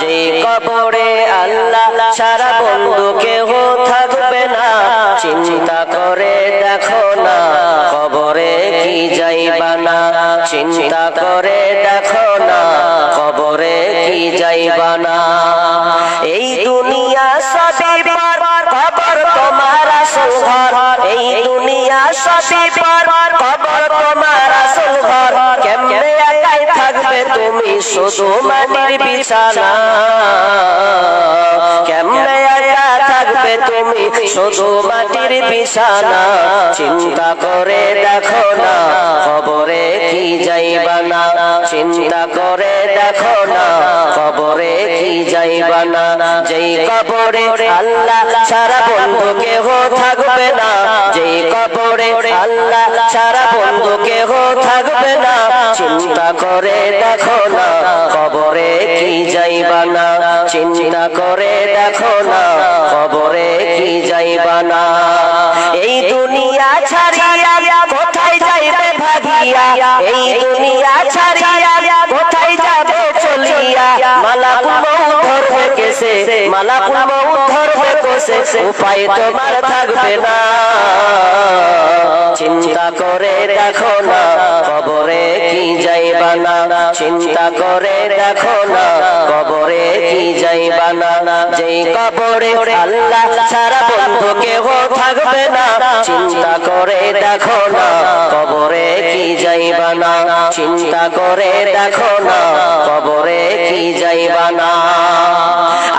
যে কবরে আল্লাহ ছাড়া বন্ধু কেহ থাকবে না। চিন্তা করে দেখো না কবরে কি যাইবা না। চিন্তা করে দেখো না কবরে কি যাইবা না। এই দুনিয়া সবই পর, কবর তোমার আসল ঘর। এই দুনিয়া সবই পর, কবর তোমার আসল ঘর। কেমনে একাই থাকবে তুমি শুধু মাটির বিছানা। কেমনে একা থাকবে তুমি শুধু মাটির বিছানা। চিন্তা করে দেখো না কবরে কি যাইবা না। চিন্তা করে দেখো না কবরে কি যাইবা না। যেই কবরে আল্লাহ ছাড়া বন্ধু কেহ থাকবে না। যেই কবরে আল্লাহ ছাড়া বন্ধু কেহ থাকবে না। চিন্তা করে দেখো না কবরে কি যাইবা না। চিন্তা করে দেখো না কবরে কি যাইবা না। এই দুনিয়া ছাড়িয়া কোথায় যাইবে ভাগিয়া। এই দুনিয়া ছাড়িয়া কোথায় যাবে চলিয়া। মালাকুল মউত ধরবে কেসে, মালাকুল মউত ধরবে কোসে। উপায় তোমার থাকবে না। চিন্তা করে দেখো না কবরে কি যাইবা না। চিন্তা করে দেখো না কবরে কি যাইবা না। যেই কবরে আল্লাহ ছাড়া বন্ধু কেহ থাকবে না। চিন্তা করে দেখো না কবরে কি যাইবা না। চিন্তা করে দেখো না কবরে কি যাইবা না।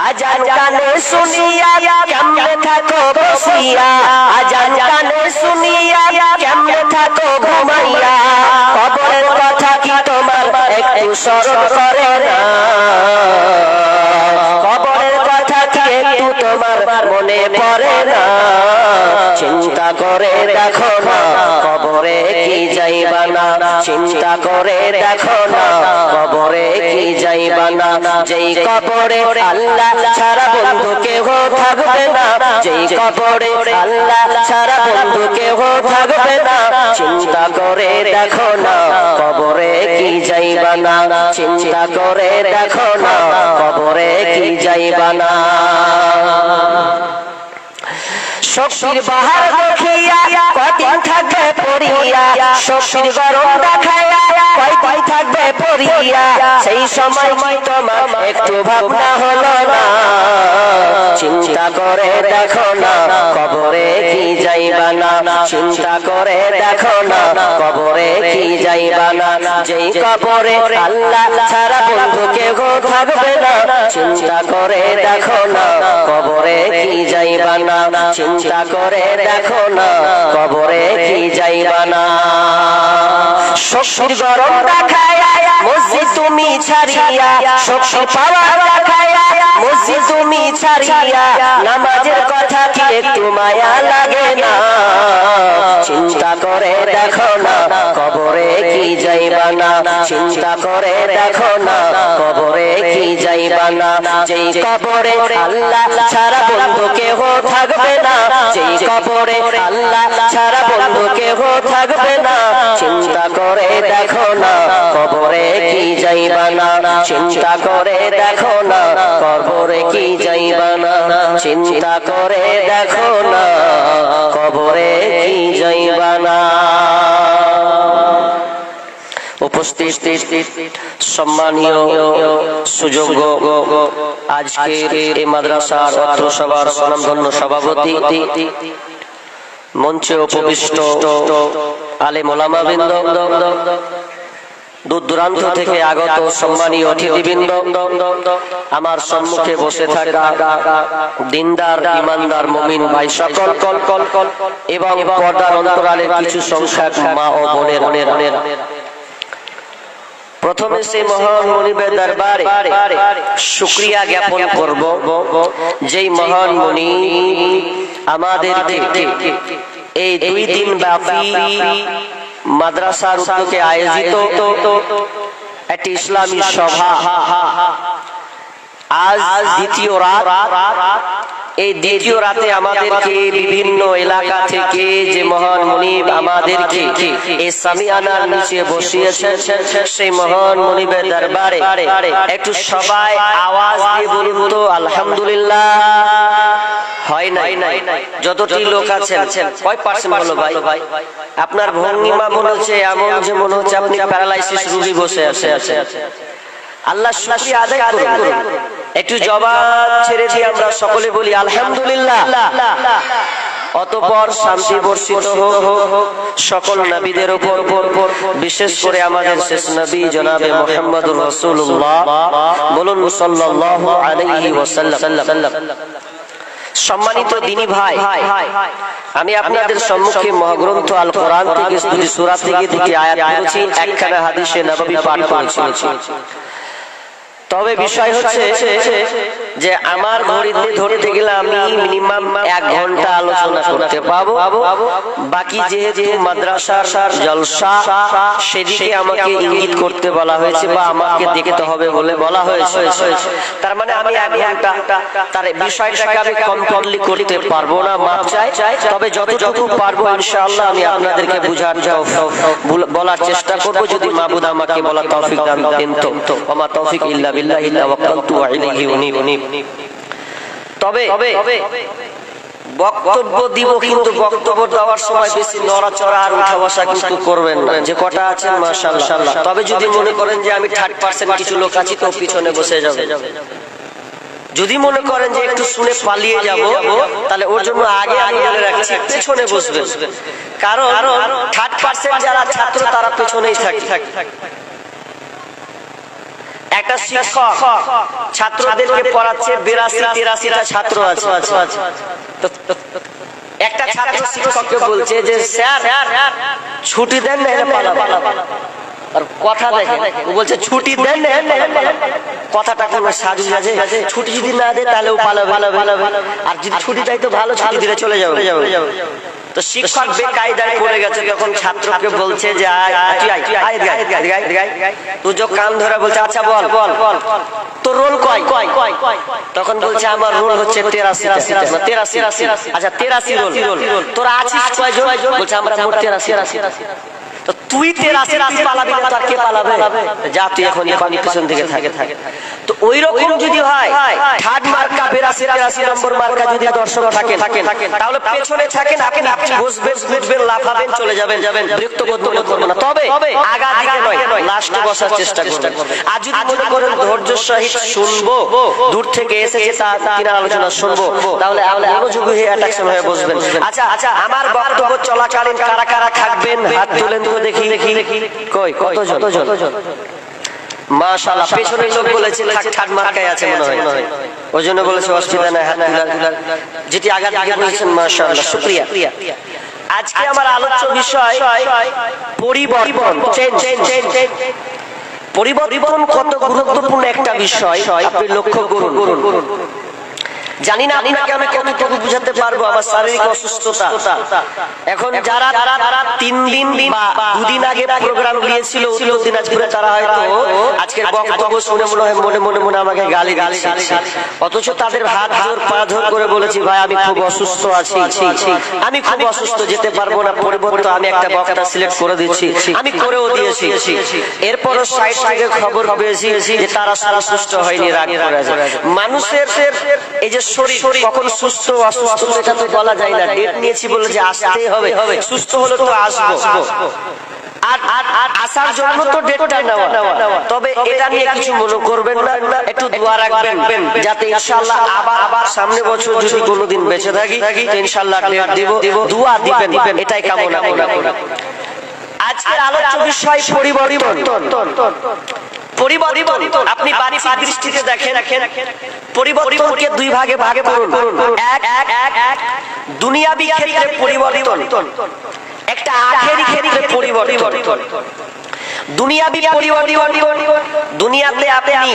আজান কানে শুনিয়া কেমনে থাকো বসিয়া। আজান কানে শুনিয়া কেমনে থাকো ঘুমাইয়া। কবরের কথা কি তোমার একটু স্মরণ করে না। কবরের কথা কি একটু তোমার মনে পড়ে না। চিন্তা করে দেখো না কবরে কি যাইবা না। চিন্তা করে দেখো না কবরে কি যাইবা না। যেই কবরে আল্লাহ ছাড়া বন্ধু কেহ থাকবে না। যেই কবরে আল্লাহ ছাড়া বন্ধু কেহ থাকবে না। চিন্তা করে দেখো না কবরে কি যাইবা না। চিন্তা করে দেখো না কবরে কি যাইবা না। শক্তির বাহার দেখিয়া কয়দিন থাকবে পড়িয়া। শক্তির গরম দেখাইয়া কয়দিন থাকবে পড়িয়া। সেই সময় কি তোমার একটু ভাবনা হলো না। চিন্তা করে দেখো না কবরে কি যাইবা না। চিন্তা করে দেখো না কবরে কি যাইবা না। যেই কবরে আল্লাহ ছাড়া বন্ধু কেহ থাকবে না। চিন্তা করে দেখো না কবরে কি যাইবা না। চিন্তা করে দেখো না কবরে কি যাইবা না। শক্তির গরম দেখাইয়া মসজিদ তুমি ছাড়িয়া। শক্তি পাওয়ার দেখাইয়া মসজিদ তুমি ছাড়িয়া। নামাজের কথা কি একটু মায়া লাগে না। চিন্তা করে দেখো না কবরে কি যাইবা না। চিন্তা করে দেখো না কবরে কি যাইবা না। যেই কবরে আল্লাহ ছাড়া বন্ধু কেহ থাকবে না। যেই কবরে আল্লাহ ছাড়া বন্ধু কেহ থাকবে না। চিন্তা করে দেখো না কবরে কি যাইবা না। চিন্তা করে দেখো না কবরে কি যাইবা না। চিন্তা করে দেখো না কবরে কি যাইবা না। উপস্থিত সম্মানীয় সুযোগ্য আজকের এই মাদ্রাসার ছাত্র সভার স্বনামধন্য সভাপতি, মঞ্চে উপবিষ্ট আলেম ওলামা বৃন্দ, দূর দূরান্ত থেকে আগত সম্মানীয় অতিথিবৃন্দ, আমার সম্মুখে বসে থাকা দিনদার ইমানদার মুমিন ভাই সকল এবং পর্দার অন্তরালে কিছু সংখ্যক মা ও বোনের, প্রথমে সেই মহান মুনিবের দরবারে শুকরিয়া জ্ঞাপন করব। যেই মহান মুনি আমাদেরকে এই 2 দিন ব্যাপী মাদ্রাসার উদ্যোগে আয়োজিত একটি ইসলামী সভা আজ দ্বিতীয় রাত এই দ্বিতীয় রাতে আমাদেরকে বিভিন্ন এলাকা থেকে যে মহান মুনিব আমাদেরকে এই সামিয়ানার নিচে বসিয়েছেন, সেই মহান মুনিবের দরবারে একটু সবাই আওয়াজ দিয়ে বলুন তো আলহামদুলিল্লাহ। হয় নাই? যতটি লোক আছেন কয় পার্সেন্ট বলো ভাই? আপনার ভঙ্গিমা মনে হচ্ছে এমন যে মনে হচ্ছে আপনি প্যারালাইসিস রোগী বসে আছে। আল্লাহ শুকরিয়া আদায় করুন। একটু জবান ছেড়ে দিয়ে আমরা সকলে বলি আলহামদুলিল্লাহ। অতঃপর শান্তি বর্ষিত হোক সকল নবীদের উপর, বিশেষ করে আমাদের শেষ নবী জনাবে মুহাম্মদুর রাসূলুল্লাহ, বলুন সাল্লাল্লাহু আলাইহি ওয়াসাল্লাম। সম্মানিত দ্বীনি ভাই, আমি আপনাদের সম্মুখে মহাগ্রন্থ আল কোরআন থেকে দুটি সূরা থেকে আয়াত পড়েছি, একখানা হাদিসে নববী পাঠ করেছি। তবে বিষয় হচ্ছে যে আমার ঘড়িতে ধরতে গেলে আমি মিনিমাম 1 ঘন্টা আলোচনা করতে পাবো। বাকি যেহেতু মাদ্রাসার জলসা, সেদিকে আমাকে ইঙ্গিত করতে বলা হয়েছে বা আমাকে দেখতে হবে বলে বলা হয়েছে। তার মানে আমি 1 ঘন্টা তার বিষয়টাকে আমি কমপ্লিট করতে পারবো না, মাপ চাই। তবে যতটুকু পারবো ইনশাআল্লাহ আমি আপনাদেরকে বলার চেষ্টা করব, যদি মাবুদ আমাকে বলার তৌফিক দান দেন তো। ওমা তৌফিক ইল্লা বিল্লাহি তাওয়াক্কালতু আলাইহি উনীব। তবে বক্তব্য দিব, কিন্তু বক্তব্য দেওয়ার সময় বেশি নড়াচড়া আর উঠা বসা কিন্তু করবেন না। যে কটা আছেন মাশাআল্লাহ। তবে যদি মনে করেন যে আমি 30% কিছু লোক আছি তো পিছনে বসে যাবে। যদি মনে করেন যে একটু শুনে পালিয়ে যাব, তাহলে ওর জন্য আগে আমি বলে রাখছি পেছনে বসবেন। কারণ 30% যারা ছাত্র তারা পেছনেই থাকে। একটা শিক্ষক ছাত্রদেরকে পড়াচ্ছে, 82-83টা ছাত্র আছে। একটা ছাত্র শিক্ষককে বলছে যে স্যার ছুটি দেন না, এটা পালাবো। আর কথা দেখেন, ও বলছে ছুটি দেন না, কথাটা কোনো সাজু সাজে। ছুটি যদি না দেয় তাহলেও পালাবে, আর যদি ছুটি দেয় তো ভালো, ছুটি দিলে চলে যাবে। তো শিক্ষক বেকায়দায় পড়ে গেছে, যখন ছাত্রকে বলছে যে তুই যে কান ধরে বলছে আচ্ছা বল তোর রোল কয়? তখন বলছে আমার রোল হচ্ছে 83। আচ্ছা 83 রোল, তোরা আছিস কয়জন? বলছে আমরা মোট 83। তো তুই 83 পালাবি না, তার কে পালাবে? যা তুই এখন পিছন থেকে থাকে। তো ওই রকম যদি হয়, থার্ড মার্কা 82 নম্বর মার্কা যদি দর্শক থাকেন, তাহলে পেছনে থাকেন, আপনি বসবেন, উঠবেন, লাফাবেন, চলে যাবেন, বিরক্ত বোধ করবেন না। তবে আগা দিকে নয়, লাস্টে বসার চেষ্টা করবেন। আর যদি মনে করেন ধৈর্য সহিত শুনবো, দূর থেকে এসেছে তার আলোচনা শুনবো, তাহলে মনোযোগী হয়ে অ্যাট্রাকশন হয়ে বসবেন। আচ্ছা আমার বক্তব্য চলাকালীন কারা কারা থাকবেন হাত তুলেন তো দেখি। কই কতজন? মাশাআল্লাহ, পেছনের লোক বলেছে থার্ড মার্কায় আছে মনে হয়, ওই জন্য বলেছে অসুবিধা নাই, হাত তুলার। যেটি আগে আগে বলেছেন মাশাআল্লাহ, শুকরিয়া। আজকে আমার আলোচ্য বিষয় পরিবর্তন, পরিবর্তন কত গুরুত্বপূর্ণ একটা বিষয় আপনি লক্ষ্য করুন। জানি না আপনাকে আমি কতটুকু বুঝাতে পারবো আমার শারীরিক অসুস্থতা। এখন যারা 3 দিন বা 2 দিন আগে প্রোগ্রাম নিয়েছিল উত্তর দিনাজপুরে, তারা হয়তো আজকের বক্তব্য শুনে মনে মনে আমাকে গালি দিচ্ছে। অথচ তাদের হাত জোর পা জোর করে বলেছি ভাই আমি খুব অসুস্থ আছি, আমি খুব অসুস্থ, যেতে পারবো না, পরিবর্তন আমি একটা বক্তা সিলেক্ট করে দিচ্ছি, আমি করেও দিয়েছি। এরপরও সাইড থেকে খবর পেয়েছি যে তারা সারা সুস্থ হয়নি, রাগ করে আছে। মানুষের এই যে শরীর কখন সুস্থ অসুস্থ এটা তো বলা যায় না। ডেট নিয়েছি বলে যে আসতেই হবে, সুস্থ হলে তো আসবো, আর আসার জন্য তো ডেটটা নেওয়া। তবে এটা নিয়ে কিছু মনে করবেন না, একটু দোয়া রাখবেন যাতে ইনশাআল্লাহ আবার সামনে বছর যদি কোনোদিন বেঁচে থাকি ইনশাআল্লাহ ডেট দিব, দোয়া দিবেন, এটাই কামনা করি। আজকের আলোচ্য বিষয় পরিবর্তন। আপনি বাহ্যিক দৃষ্টিতে দেখেন, পরিবর্তনকে 2 ভাগে ভাগ করুন। এক দুনিয়াবি ক্ষেত্রে পরিবর্তন, একটা আখেরি ক্ষেত্রে পরিবর্তন। দুনিয়াবি পরিবর্তন, দুনিয়াতে আপনি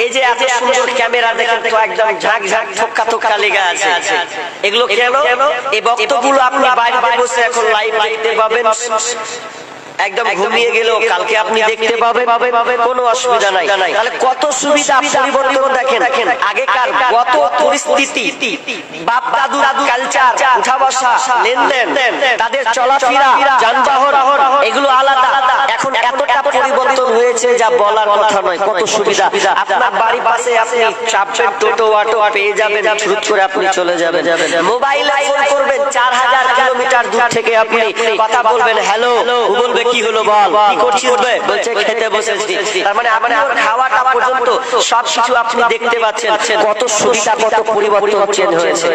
এই যে এত সুন্দর ক্যামেরা দেখেন তো একদম ঝাঁক থক্কা লেগে আছে। এগুলো কেন? এই বক্তব্যগুলো আপনি বাইরে বসে এখন লাইভ দেখতে পাবেন, একদম ঘুমিয়ে গেল, কালকে আপনি দেখতে পাবেন, কোনো অসুবিধা নাই। তাহলে কত সুবিধা পরিবর্তন দেখেন। আগেকার কত পরিস্থিতি, বাপ দাদুর কালচার, উঠা বসা, লেনদেন, তাদের চলাফেরা, যানবাহন এগুলো আলাদা। এখন এতটা পরিবর্তন হয়েছে যা বলার কথা নয়। কত সুবিধা, আপনার বাড়ির পাশে আপনি চাপের টোটো অটো পেয়ে যাবেন, ছুট করে আপনি চলে যাবেন। মোবাইলে ফোন করবেন, 4000 কিলোমিটার দূর থেকে আপনি কথা বলবেন, হ্যালো, ও বলবে কি হলো বল, কি করছিস, বলছে খেতে বসেছি। তার মানে আপনার খাওয়াটা পর্যন্ত সবকিছু আপনি দেখতে পাচ্ছেন। কত সুবিধা, কত পরিবর্তন চেঞ্জ হয়েছে।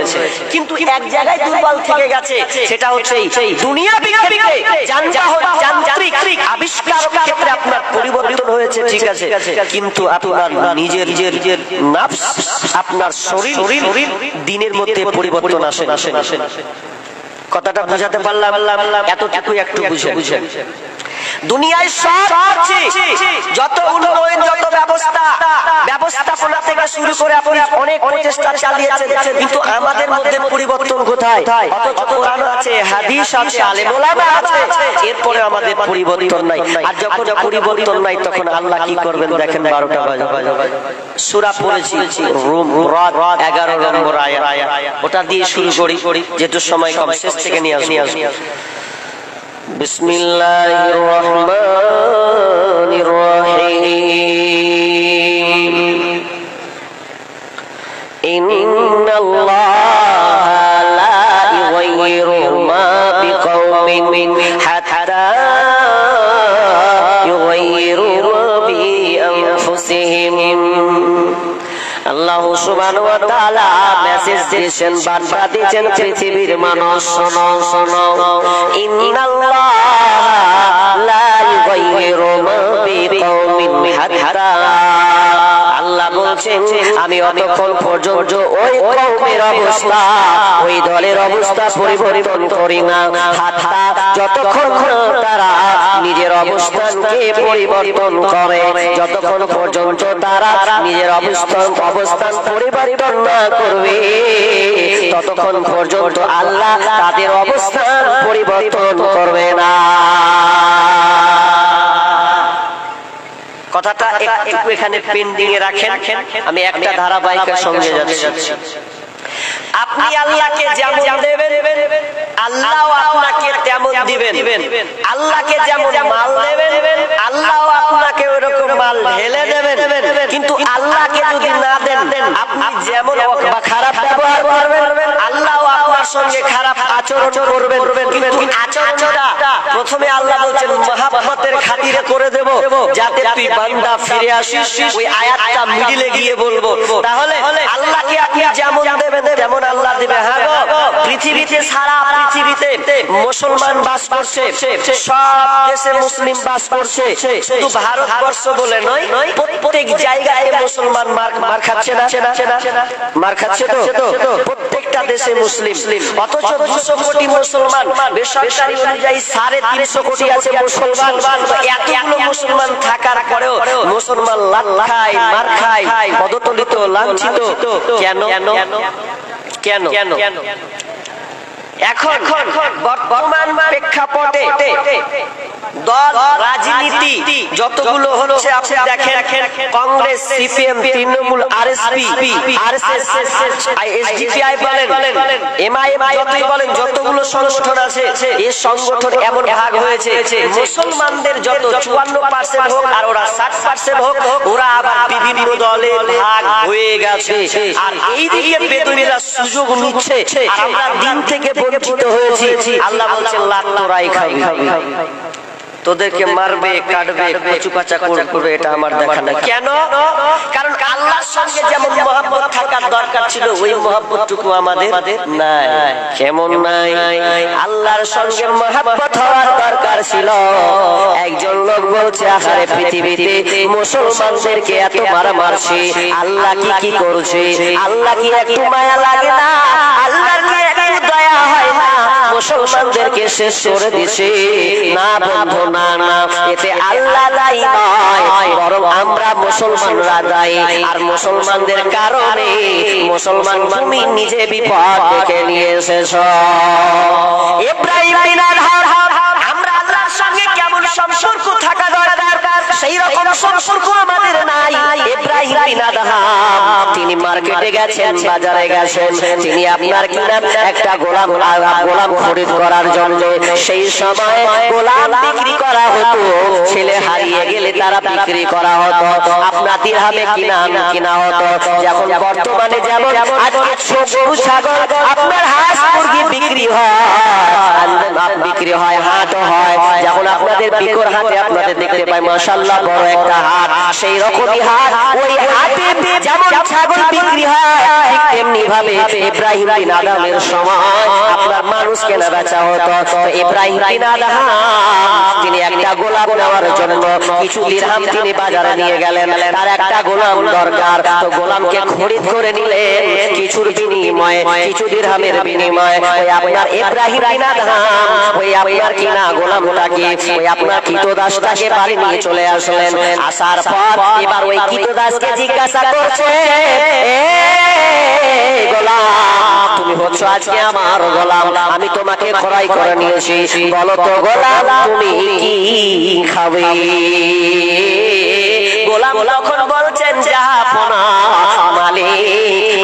কিন্তু এক জায়গায় দুর্বল থেকে গেছে, সেটা হচ্ছে এই দুনিয়া বিজ্ঞানে যানবাহন, যান্ত্রিক আবিষ্কারের ক্ষেত্রে আপনার পরিবর্তন হয়েছে, ঠিক আছে, কিন্তু আপনার নিজের নফস, আপনার শরীর দিনের মধ্যে পরিবর্তন আসে। কথাটা বুঝাতে পারলাম? এতটুকু একটু বুঝে দুনিয়ায় সব যত উন্নয়ন, যত ব্যবস্থাপনা থেকে শুরু করে আপনি অনেক প্রচেষ্টা চালিয়েছেন, কিন্তু আমাদের মধ্যে পরিবর্তন কোথায়? অথচ কোরআন আছে, হাদিস আছে, আলেম ওলামা আছে, এরপরে আমাদের পরিবর্তন নাই। আর যখন পরিবর্তন নাই তখন আল্লাহ কি করবেন দেখেন। 12টা বাজে সূরা পড়েছি, রুম রাত 11 নম্বর আয়াত, ওটা দিয়ে শুরু করি যেহেতু সময় কম, শেষ থেকে নিয়ে আসি। বিসমিল্লাহির রহমানির রহিম। ইন্নাল্লাহা লা ইউগাইয়িরু মা বিকওমিন হাত্তা ইউগাইয়িরু মা বিআনফুসিহিম। আল্লাহ সুবহানাহু ওয়া তাআলা মেসেজ দিয়েছেন, বার্তা দিয়েছেন পৃথিবীর মানুষ, শোনো শোনো, ইন্নাল্লাহা লা ইউগাইয়িরু মা বিকওমিন হাত্তা, আল্লাহ বলছেন আমি অতক্ষণ পর্যন্ত ওই কওমের অবস্থা, ওই দলের অবস্থা পরিবর্তন করি না, হাত্তা যতক্ষণ তারা নিজের অবস্থানকে পরিবর্তন করে, যতক্ষণ পর্যন্ত তারা নিজের অবস্থান পরিবর্তন না করবে, ততক্ষণ পর্যন্ত আল্লাহ তাদের অবস্থান পরিবর্তন করবে না। কথাটা একটু এখানে পেন্ডিং এ রাখেন, আমি একটা ধারাবাহিকের সঙ্গে যাচ্ছি। আপনি আল্লাহকে যেমন দেবেন, আল্লাহ আপনাকে তেমন দিবেন। আল্লাহকে যেমন মাল দেবেন, আল্লাহ আপনাকে ওরকম মাল ঢেলে দেবেন। কিন্তু আল্লাহকে যদি না দেন, আপনি যেমন খারাপ ব্যবহার করবেন, আল্লাহ আপনার সঙ্গে খারাপ আচরণ করবেন। কিন্তু আচরণটা প্রথমে আল্লাহ বলছেন মহব্বতের খাতিরে করে দেব, যাতে তুই বান্দা ফিরে আসিস। ওই আয়াতটা মিডিলে গিয়ে বলবো। তাহলে আল্লাহকে আপনি যেমন দেবেন তেমন আল্লাহ দিবে। হ্যাঁ গো, পৃথিবীতে সারা পৃথিবীতে মুসলমান বাস করছে, সব দেশে মুসলিম বাস করছে, শুধু ভারতবর্ষ বলে নয়, প্রত্যেক জায়গায় মুসলমান মার খাচ্ছে না, মার খাচ্ছে তো প্রত্যেকটা দেশে মুসলিম। অথচ 200 কোটি মুসলমান, বেসরকারি অনুযায়ী 350 কোটি আছে মুসলমান। এতগুলো মুসলমান থাকার পরেও মুসলমান লাত খায়, মার খায়, পদতলিত, লাঞ্ছিত। কেন? এখন বর্তমান প্রেক্ষাপটে দল রাজনীতি যতগুলো হচ্ছে, আপনি দেখেন Congress, CPM, Trinamool, RSP, RSS, SDPI বলেন, এমআইএম যতই বলেন, যতগুলো সংগঠন আছে, এই সংগঠন এমন ভাগ হয়েছে, মুসলমানদের যত 54% হোক আর ওরা 60% হোক, ওরা আবার বিভিন্ন দলে ভাগ হয়ে গেছে। আর এই দিকে বেদুইনেরা সুযোগ নিচ্ছে, আমরা দিন থেকে বঞ্চিত হয়েছি। আল্লাহ বলছেন লাত তোরাই খাবি, তোদেরকে মারবে, কাটবে, কচুকাচা করবে, এটা আমার দেখা না। কেন? কারণ আল্লাহর সঙ্গে যেমন মহব্বত থাকার দরকার ছিল, ওই মহব্বতটুকু আমাদের নাই। কেমন নাই? আল্লাহর সঙ্গে মহব্বত হওয়ার দরকার ছিল। একজন লোক বলছে, আহারে পৃথিবীতে মুসলমানদেরকে এত মারছে, আল্লাহ কি করছে? আল্লাহ কি একটু মায়া লাগে না? আল্লাহর কি একটু দয়া হয় না? মুসলমানদেরকে শেষ করে দিছে না বন্ধু, না না, এতে আল্লাহ দায়ী নয়, বরং আমরা মুসলমানরা দায়ী। আর মুসলমানদের কারণে মুসলমান তুমি নিজে বিপদ ডেকে নিয়ে এসেছ। ইব্রাহিম বিন আদহাম, আমরা আল্লাহর সঙ্গে কেমন সেই রকম সম্পর্ক আমাদের নাই। ইব্রাহিম বিন আদহাম তিনি মার্কেটে গেছেন, বাজারে গেছেন, তিনি আপনার কিনা একটা গোলাম খরিদ করার জন্য। সেই সময় গোলাম বিক্রি করা হতো, ছেলে হারিয়ে গেলে তারা বিক্রি করা হতো, আপনার দিরহামে কিনা হতো। যখন বর্তমানে যেমন আজকে গরু ছাগল আপনার হাঁস মুরগি বিক্রি হয় হাট হয়, যখন আপনাদের বিকর হাটে আপনাদের দেখতে পাই মাশাআল্লাহ বড় একটা হাট, সেই রকমই হাট, ওই হাটে যেমন ছাগল বিক্রি হয় ঠিক তেমনি ভাবে ইব্রাহিম বিন আদহামের সময় আপনার মানুষ কেনা বেচা হতো। তো ইব্রাহিম বিন আদহাম তিনি একটা গোলাম নেওয়ার জন্য কিছু দিরহাম তিনি বাজারে নিয়ে গেলেন, তার একটা গোলাম দরকার। তো গোলামকে খরিদ করে নিলেন কিছুর বিনিময়ে, কিছু দিরহামের বিনিময়ে। ওই আপনার ইব্রাহিম বিন আদহাম ওই আপনার কিনা গোলামটাকে, ওই আপনার কৃতদাসটাকে বাড়ি নিয়ে চলে আসলেন। আসার পর এবার ওই কৃতদাসকে জিজ্ঞাসা করছে, গোলাম তুমি হচ্ছ আজকে আমার গোলাম, আমি তোমাকে ক্রয় করে নিয়েছি, বলো তো গোলাম তুমি কি খাবে? গোলাম তখন বলছেন, জাহাপনা মালিক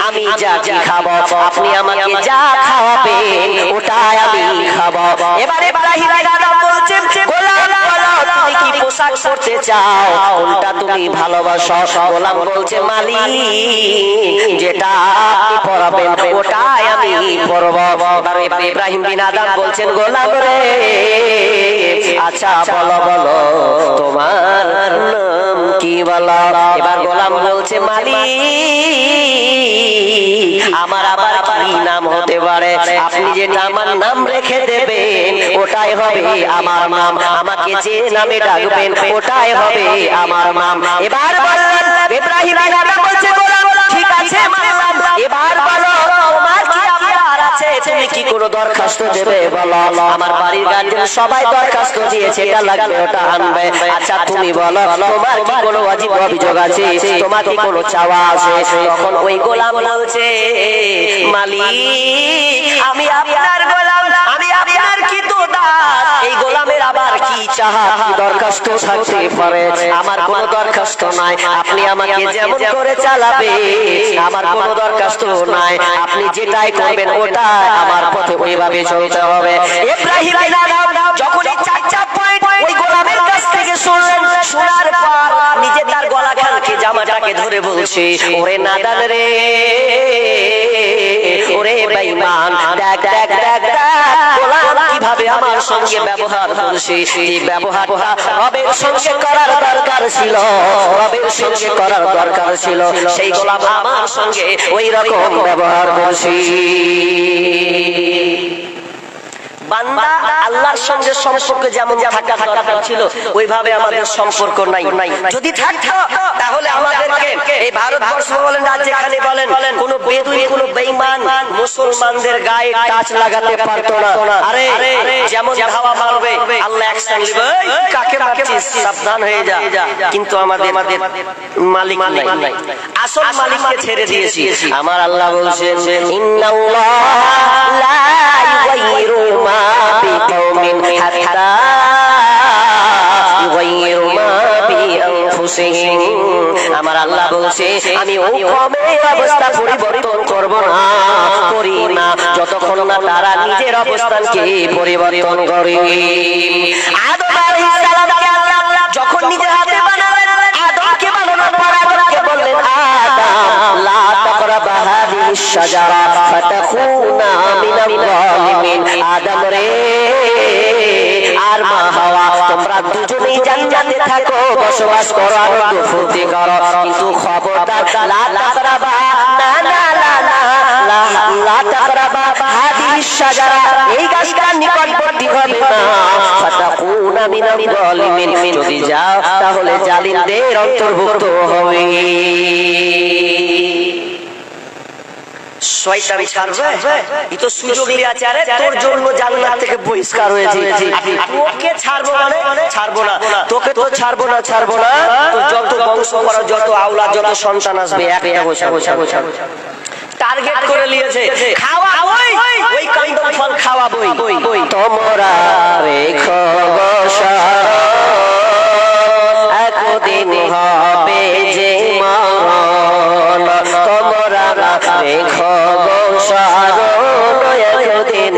আমি যা খাবো, আপনি আমাকে যা খাওয়াবেন ওটাই আমি খাবো। এবারে ইব্রাহিম বিন আদহাম বলছেন, গোলাম বলো তুমি কি পোশাক পরতে চাও, কোনটা তুমি ভালোবাসো? গোলাম বলছে, মালিক যেটা আপনি পরাবেন ওটাই আমি পরবো। এবার ইব্রাহিম বিন আদহাম বলছেন, গোলাম রে আচ্ছা বলো তোমার নাম কি বলো? এবার গোলাম বলছে, মালিক আমার আবার কি নাম হতে পারে? আপনি যে আমার নাম রেখে দেবেন ওটাই হবে আমার নাম, আমাকে যে নামে ডাকবেন ওটাই হবে আমার নাম। এবার বললেন ইব্রাহিম বিন আদহাম বলছে, গোলাম ঠিক আছে মানলাম, এবার বলো তোমার কি আবদার আছে, তুমি কি কোনো দরখাস্ত দেবে বলো? আমার বাড়ির গার্জিয়ান সবাই দরখাস্ত দিয়েছে, এটা লাগবে ওটা আনবে। আচ্ছা তুমি বলো তোমার কি কোনো ওয়াজিব অভিযোগ আছে, তোমার কি কোনো চাওয়া আছে? তখন ওই গোলাম বলছে, মালিক আমি আপনার গোলাম, আমি আপনার কৃতদাস, এই গোলামের আবার কি চাহা কি দরখাস্ত থাকতে পারে? আমার কোনো দরখাস্ত নাই, আপনি আমাকে যেমন করে চালাবে আমার কোনো দরখাস্ত নাই, আপনি যেটাই করবেন ওটা আমার পথে ওইভাবে চলতে হবে। ইব্রাহিম বিন আদহাম যখন এই চারটা পয়েন্ট ওই গোলামের কাছ থেকে শুনলেন, শোনার পর নিজে তার গলা খানকে জামাটাকে ধরে বলছে, ওরে নাদান রে, ওরে বেঈমান, দেখ দেখ দেখ গোলাম কিভাবে আমার সঙ্গে ব্যবহার করছে, এই ব্যবহারটা রবের সঙ্গে করার দরকার ছিল, রবের সঙ্গে করার দরকার ছিল, সেই গোলাম আমার সঙ্গে ওই রকম ব্যবহার করছে। বান্দা আল্লাহর সঙ্গে সম্পর্ক যেমন থাকার দরকার ছিল ওইভাবে আমাদের সম্পর্ক নাই। যদি থাকতো তাহলে আমাদেরকে এই ভারতবর্ষ বলেন আর যেখানে বলেন কোন বেদুইন কোন বেঈমান মুসলমানদের গায়ে টাচ লাগাতে পারতো না। আরে যেমন হাওয়া মারবে আল্লাহ অ্যাকশন নেবে, কাকে মারছিস সাবধান হয়ে যা, কিন্তু আমাদের মালিক নাই, আসল মালিককে ছেড়ে দিয়েছি। আমার আল্লাহ বলছেন, ইন্নাল্লাহ লা ইউগাইরু মা বিকওমিন হাত্তা ইউগাইরু মা বিআনফুসিহিম। আমার আল্লাহ বলছে আমি ওই কওমের অবস্থা পরিবর্তন করব না, করি না যতক্ষণ না তারা নিজের অবস্থানকে পরিবর্তন করে। আদম আলাইহিস সালামকে আল্লাহ যখন নিজের হাতে বানালেন, আদমকে বানানোর পর আদমকে বললেন, আদম লা তাকরাবা হাযিহিশ শাজারা ফাতাকুনা মিনাল যালিমিন। আদম রে আর মা হাওয়া তোমরা দুজনেই জান্নাতে থাকো, বসবাস করো, আনন্দ ফুর্তি করো, কিন্তু খবরদার লা তাকরাবা না না লা লা তাকরাবা হাযিহিশ শাজারা, এই গাছটার নিকটবর্তী হবে না, ফাতাকুনা মিনাল যালিমিন, যদি যাও তাহলে জালিমদের অন্তর্ভুক্ত হবে। শয়তান ছাড়বে, এই তো সুযোগ নিয়ে আছে, আরে তোর জন্য জান্নাত থেকে বহিষ্কার হয়েছে, তোকে ছাড়বো মানে ছাড়বো না, তোকে তো ছাড়বো না তো যত বংশ করা যত আওলাদ যত সন্তান আসবে একটা বসা টার্গেট করে নিয়েছে, খাওয়া ওই কান্দন ফল খাওয়াবই, তোমরা রেখো বসা এখন রেখো গো স্মরণ একদিন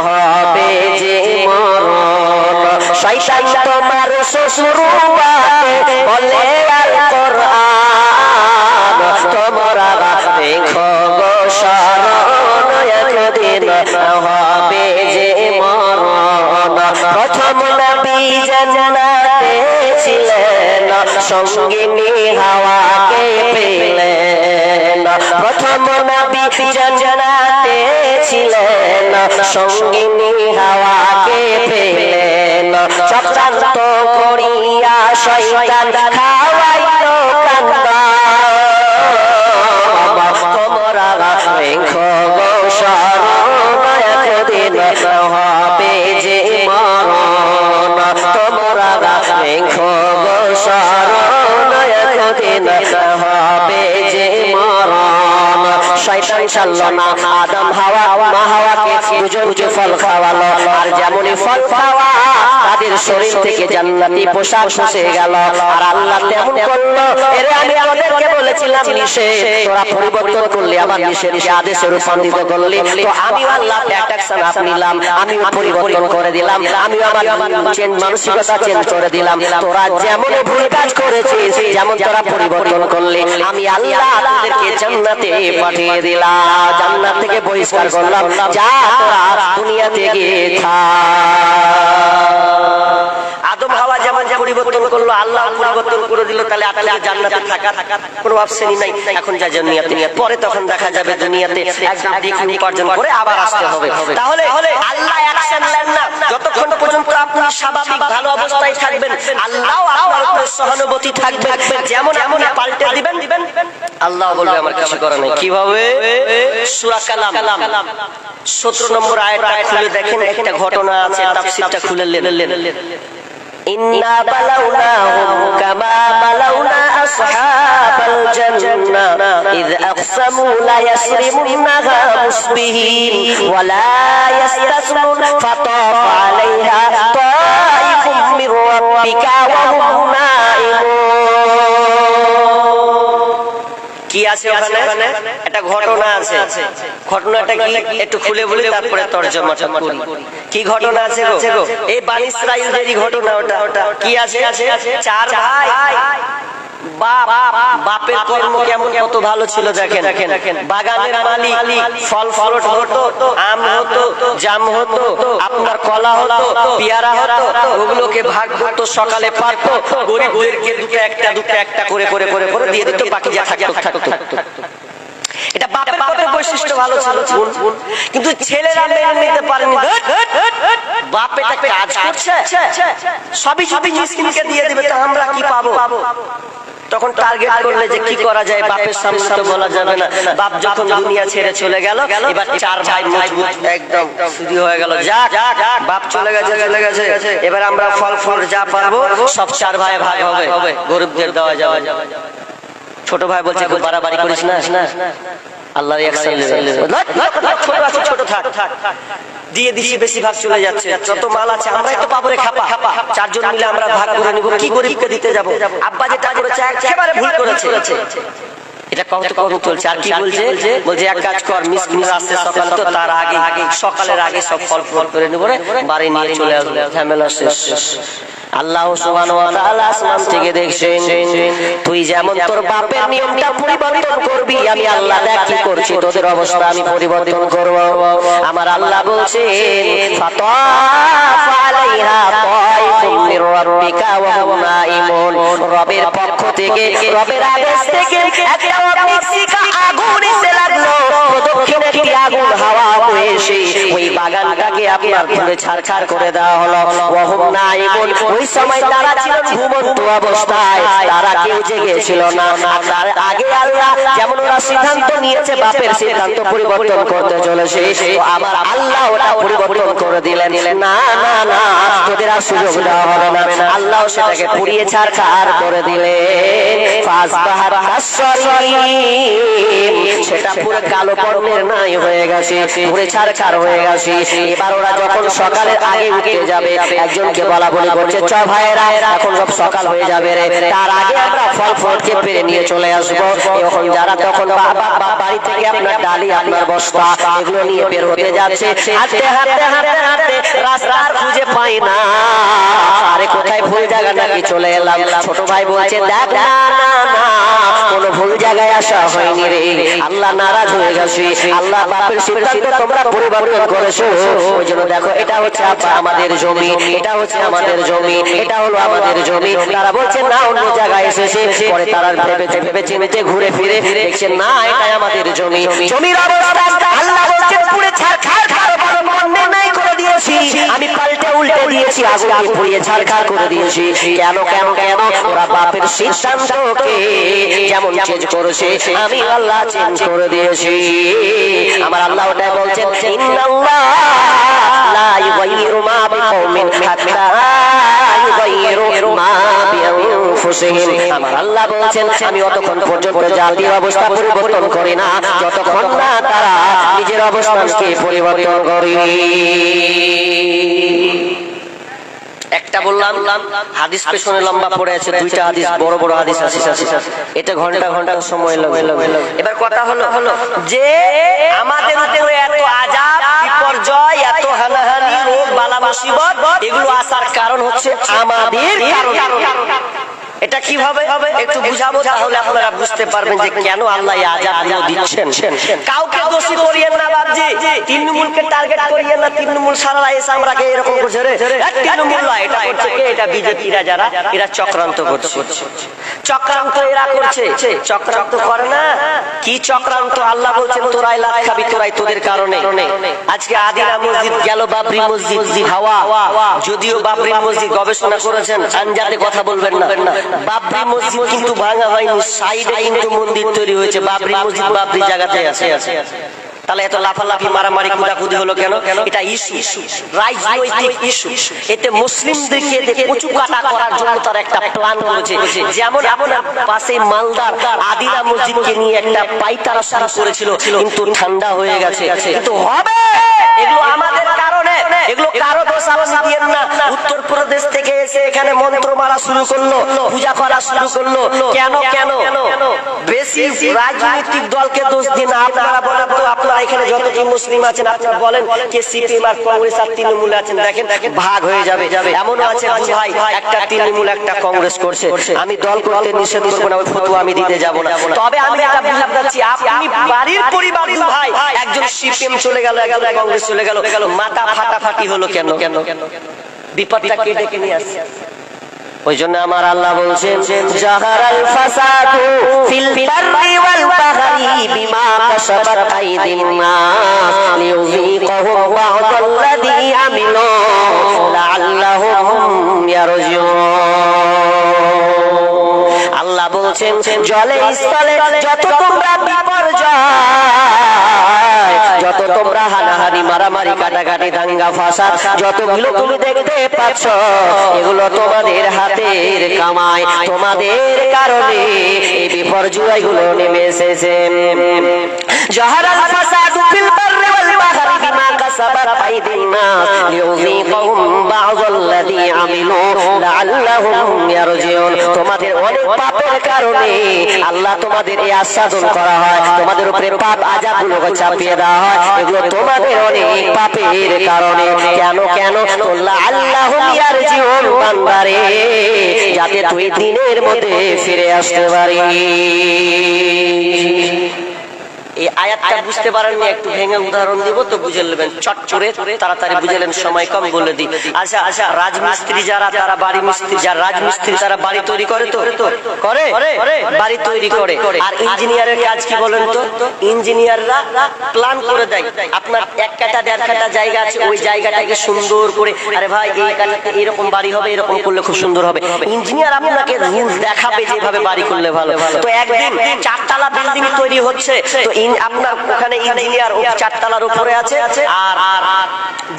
হবে যে মরণ শয়তান তোমার শ্বশুর বাতে বলে আল কোরআন তোমরা রেখো গো স্মরণ একদিন হবে যে মরণ প্রথম নবী জান্নাতে ছিলেন সঙ্গিনী হাওয়াকে পেলেন প্রথম নবী জান্নাতে ছিলেন সঙ্গিনী হাওয়াকে পেলেন চক্রান্ত করিয়া শয়তান খাওয়াইলো কান্দা তোমরা রেখো গো স্মরণ একদিন হবে যে মরণ তোমরা রেখো গো স্মরণ একদিন হবে যে মরণ শয়তান ছাড়লো না আদম হাওয়া মা হাওয়াকে দুজন ফল খাওয়ালো আর যেমনই ফল খাওয়া তাদের শরীর থেকে জান্নাতি পোশাক খসে গেল আর আল্লাহ তেমন করলো এরে আমি আমাদেরকে বলেছিলাম নিষেধ তোরা পরিবর্তন করলি আমার নিষেধ আদেশে রূপান্তরিত করলি তো আমি আল্লাহ অ্যাকশন আপ নিলাম আমি পরিবর্তন করে দিলাম আমি আমার মানসিকতা চেঞ্জ করে দিলাম তোরা যেমন ভুল কাজ করেছিস যেমন তোরা পরিবর্তন করলি আমি আল্লাহ তাদেরকে জান্নাতে পাঠিয়ে দিলাম জান্নাত থেকে বহিষ্কার করলাম যা তোরা দুনিয়াতে গিয়ে থাক আদম হাওয়া যেমন পরিবর্তন করলো আল্লাহ পরিবর্তন করে দিল তাহলে আপনাদের জান্নাতে থাকার কোনো অপশনই নাই এখন যা দুনিয়াতে পরে তখন দেখা যাবে দুনিয়াতে একদম দ্বিগুণ উপার্জন করে আবার আসতে হবে তাহলে আল্লাহ অ্যাকশন নেন না যতক্ষণ পর্যন্ত আপনি স্বাভাবিক ভালো অবস্থায় থাকবেন আল্লাহ আপনার উপর সহানুভূতি থাকবে যেমন আপনি পাল্টে দিবেন আল্লাহ বলবে আমার কিছু করার নেই কিভাবে সূরা কালাম 17 নম্বর আয়াতটা খুলে দেখেন একটা ঘটনা আছে তাফসীরটা খুলে নেন إنا بلوناهم كما بلونا أصحاب الجنة إذ أقسموا ليصرمنها مصبحين ولا يستثنون فطاف عليها طائف من ربك وهم نائمون কি আছে ওখানে একটা ঘটনা আছে ঘটনাটা কি একটু খুলে বলি তারপরে তরজমাটা করি কি ঘটনা আছে গো এই বনি ইসরাইলদেরই ঘটনা ওটা কি আছে চার ভাই বাপের কর্ম কেমন কত ভালো ছিল দেখেন বাগানের মালিক ফল ফলট হতো আম হতো জাম হতো আপনার কলা হতো পেয়ারা হতো ওগুলোকে ভাগ করতো সকালে পারতো গরিবদেরকে দুটো একটা করে দিয়ে দিত বাকি যা থাকতো এটা বাপের বৈশিষ্ট্য ভালো ছিল কিন্তু ছেলেরা মেনে নিতে পারেনি বাপ এটা কাজ করছে সবই মিসকিনকে দিয়ে দিবে তো আমরা কি পাবো তখন টার্গেট করলে যে কি করা যায় বাপের সামনে তো বলা যাবে না বাপ যখন দুনিয়া ছেড়ে চলে গেল এবার চার ভাই মজবুত একদম শুরু হয়ে গেল যাক বাপ চলে গেছে এবার আমরা ফল যা পারবো সব চার ভাই ভাগ হবে গরিবদের দেওয়া যাবে ছোট ভাই বলছে খুব বাড়াবাড়ি করিস না আল্লাহর অ্যাকশন ছোট থাক দিয়ে দিছি বেশিরভাগ চলে যাচ্ছে যত মাল আছে আমরাই তো পাবো রে খাপা চারজন মিলে আমরা ভাগ করে নিব কি গরিবকে দিতে যাব আব্বা যেটা করেছে একেবারে ভুল করেছে এটা কত চলছে আর কি বলছে এক কাজ কর মিসকিন আসছে সকালে তো তার আগে সকালের আগে সব ফল করে নিব রে বাড়ি নিয়ে চলে আসবে ঝামেলা শেষ আল্লাহ সুবহানাহু ওয়া তাআলা আসমান থেকে দেখছেন তুই যেমন তোর বাপের নিয়মটা পরিবর্তন করবি আমি আল্লাহ দেখ কি করছি তোদের অবস্থা আমি পরিবর্তন করব আমার আল্লাহ বলছেন ফাতাফ আলাইহা তাইফুম মির রাব্বিকা ওয়া হুম নাঈমুন রবের পক্ষ থেকে রবের আদেশ থেকে একটা অগ্নিশিখা আগুন এসে লাগলো দক্ষিণে কি আগুন হাওয়া এসে ওই বাগানটাকে আপনার পুরো ছারখার করে দেওয়া হলো ওয়া হুম নাঈমুন ওই সময় তারা ছিল ঘুমন্ত অবস্থায় তারা কেউ জেগে ছিল না তার আগে আল্লাহ যেমন ওরা সিদ্ধান্ত নিয়েছে বাপের সিদ্ধান্ত পরিবর্তন করতে চলেছে আমার আল্লাহ ওটা পরিবর্তন করে দিলেন না তোদের আর সুযোগ দেওয়া হবে না আল্লাহ সেটাকে পুড়িয়ে ছারখার করে দিলেন ফাসবাহার হাসরিন সেটা পুরো কালো বর্ণের নাই হয়ে গেছে পুড়ে ছারখার হয়ে গেছে এবার ওরা যখন সকালের আগে উঠে যাবে একজনকে বলা বলি করছে চ ভাইরা এখন সব সকাল হয়ে যাবে রে, তার আগে আমরা ফল ফলকে পেরে নিয়ে চলে আসবো। এখন যারা তখন বাড়ি থেকে আপনার ডালি আপনার বস্তা এগুলো নিয়ে বের হতে যাচ্ছে, হাঁটতে হাঁটতে হাঁটতে হাঁটতে রাস্তা আর খুঁজে পাই না, আরে কোথায় ভুল জায়গা নাকি চলে এলাম। ছোট ভাই বলছে দেখ না না না কোনো ভুল জায়গায় আসা হয়নি রে, আল্লাহ নারাজ হয়ে গেছে, আল্লাহ বাপের সিদ্ধান্ত তোমরা পরিবর্তন করেছো, ওই জন্য দেখো এটা হচ্ছে আমাদের জমি, এটা হচ্ছে আমাদের জমি, এটা হলো আমাদের জমি। তারা বলছে না অন্য জায়গায় এসেছে, পরে তারা ভেবে চিনতে ঘুরে ফিরে দেখছে না এটাই আমাদের জমি। জমির অবস্থা আল্লাহ বলছে পুরো ছারখার নাই করে দিয়েছি, আমি পাল্টে উল্টে দিয়েছি, আগুন পুড়িয়ে ছারখার করে দিয়েছি। কেন কেন কেন? ওরা বাপের সিদ্ধান্তকে যেমন চেঞ্জ করেছে আমি আল্লাহ চেঞ্জ করে দিয়েছি। আমার আল্লাহ ওটাই বলছেন ইন্নাল্লাহ লা ইউগাইয়িরু মা বিকওমিন হাত্তা ইউগাইয়িরু মা বিআনফুসিহিম। আমার আল্লাহ বলছেন আমি অতক্ষণ পর্যন্ত জাতির অবস্থা পরিবর্তন করি না যতক্ষণ না তারা নিজের অবস্থানকে পরিবর্তন করে। একটা বললাম হাদিস পেছনে লম্বা পড়ে আছে, দুইটা হাদিস বড় বড় হাদিস আছে, এটা ঘন্টা ঘন্টা সময় লাগে। এবার কথা হলো যে আমাদের উপরে এত আযাব বিপর্যয় এত হানাহানি রোগ বালা মুসিবত এগুলো আসার কারণ হচ্ছে আমাদের কারণ। এটা কিভাবে একটু বুঝাবো তাহলে আপনারা বুঝতে পারবেন যে কেন আল্লাহ এই আযাবগুলো দিচ্ছেন। কাউকে দোষী করিয়েন না বাপজি, তৃণমূলকে টার্গেট করিয়েন না, তৃণমূল সারা এসে আমরাকে এরকম করছে রে, তৃণমূল এটা করছে কে? এটা বিজেপিরা যারা এরা চক্রান্ত করছে, চক্রান্ত এরা করছে, চক্রান্ত করে না কি চক্রান্ত? আল্লাহ বলছেন তোরাই লাখ খাবি, তোরাই তোদের কারণে। আজকে আদিনা মসজিদ গেল, বাবরি মসজিদ হাওয়া, যদিও বাবরি মসজিদ গবেষণা করেছেন আনজাতে কথা বলবেন না, বাবরি মসজিদ কিন্তু ভাঙা হয়নি, সাইডে কিন্তু মন্দির তৈরি হয়েছে, বাবরি মসজিদ বাবরি জায়গাতে আছে। তাহলে এত লাফালাফি মারামারি কুদাকুদি হলো কেন? এটা ইস্যু, রাজনৈতিক ইস্যু। এতে মুসলিমদেরকে কচু কাটা করার জন্য তার একটা প্ল্যান করেছে। যেমন আপনার পাশে মালদার আদিনা মসজিদকে নিয়ে একটা পাইতারা শুরু করেছিল, কিন্তু ঠান্ডা হয়ে গেছে, কিন্তু হবে এগুলো আমাদের কারণে, এগুলো কারো দোষ আপনি দিয়েন না। উত্তরপ্রদেশ থেকে এসে এখানে মন্ত্র মারা শুরু করলো, পূজা করা শুরু করলো, কেন কেন? বেশি রাজনৈতিক দলকে দোষ দিন না, আপনারা বলেন তো আপনারা এখানে যত কি মুসলিম আছেন আপনারা বলেন কে সিপিএম আর কংগ্রেস আর তৃণমূল আছেন, দেখেন ভাগ হয়ে যাবে। এমনও আছে ভাই একটা তৃণমূল একটা কংগ্রেস করছে, আমি দল করতে নিষেধ করবো না, ওই ফতোয়া আমি দিতে যাব না, তবে আমি এটা বুঝাতে চাচ্ছি আপনি বাড়ির পরিবার ভাই একজন সিপিএম চলে গেল একজন কংগ্রেস চলে গেল, মাথা ফাটাফাটি হলো কেন? বিপদটা কে ডেকে নিয়ে আসছে? ওই জন্য আমার আল্লাহ বলছেন জাহারাল ফাসাদু ফিল বাররি ওয়াল বাহরি বিমা কাসাবাত আইদিন নাস লিয়ুযীকাহুম বা'দাল্লাযী আমিলু লাআল্লাহুম ইয়ারজিউন। আল্লাহ বলছেন জলে স্থলে যত তোমরা বিপর্যয়, যত তোমরা হানাহানি মারামারি কাটাকাটি দাঙ্গা ফাসাদ যতগুলো তুমি দেখতে পাচ্ছ এগুলো তোমাদের হাতের কামাই, তোমাদের কারণে এই বিপর্যয়গুলো নেমে এসেছে। জাহারাল ফাসাদু ফিল বাররি ওয়াল বাহরি বিমা কাসাবাত আইদিন নাস লিয়ুযীকাহুম বা'দাল্লাযী আমিলু লাআল্লাহুম ইয়ারজিউন। তোমাদের অনেক পাপের কারণে আল্লাহ তোমাদের এই আস্বাদন করা হয়, তোমাদের উপরে পাপ আযাবগুলোকে চাপিয়ে দেওয়া হয়, এগুলো তোমাদের অনেক পাপের কারণে। কেন কেন? লাআল্লাহুম ইয়ারজিউন, বান্দারে যাতে তুই দিনের মধ্যে ফিরে আসতে পারিস। এই আয়াতটা বুঝতে পারেননি, একটু ভেঙে উদাহরণ দিব তো বুঝে নেবেন, চট করে তাড়াতাড়ি বুঝে নেন, সময় কম বলে দিই। আচ্ছা রাজমিস্ত্রি যারা তারা বাড়ি মিস্ত্রি, যারা রাজমিস্ত্রি তারা বাড়ি তৈরি করে তো করে বাড়ি তৈরি করে। আর ইঞ্জিনিয়ারের কাজ কি বলেন তো? ইঞ্জিনিয়াররা প্ল্যান করে দেয়, আপনার 1 কাঠা 1.5 কাঠা জায়গা আছে, ওই জায়গাটাকে সুন্দর করে আরে ভাই এই কাঠাতে এরকম বাড়ি হবে, এরকম করলে খুব সুন্দর হবে। ইঞ্জিনিয়ার আপনাকে রুলস দেখাবে যেভাবে বাড়ি করলে ভালো। তো একদিন 4 তলা বিল্ডিং তৈরি হচ্ছে, তো আপনার ওখানে ইঞ্জিনিয়ার ও 4 তলার উপরে আছে আর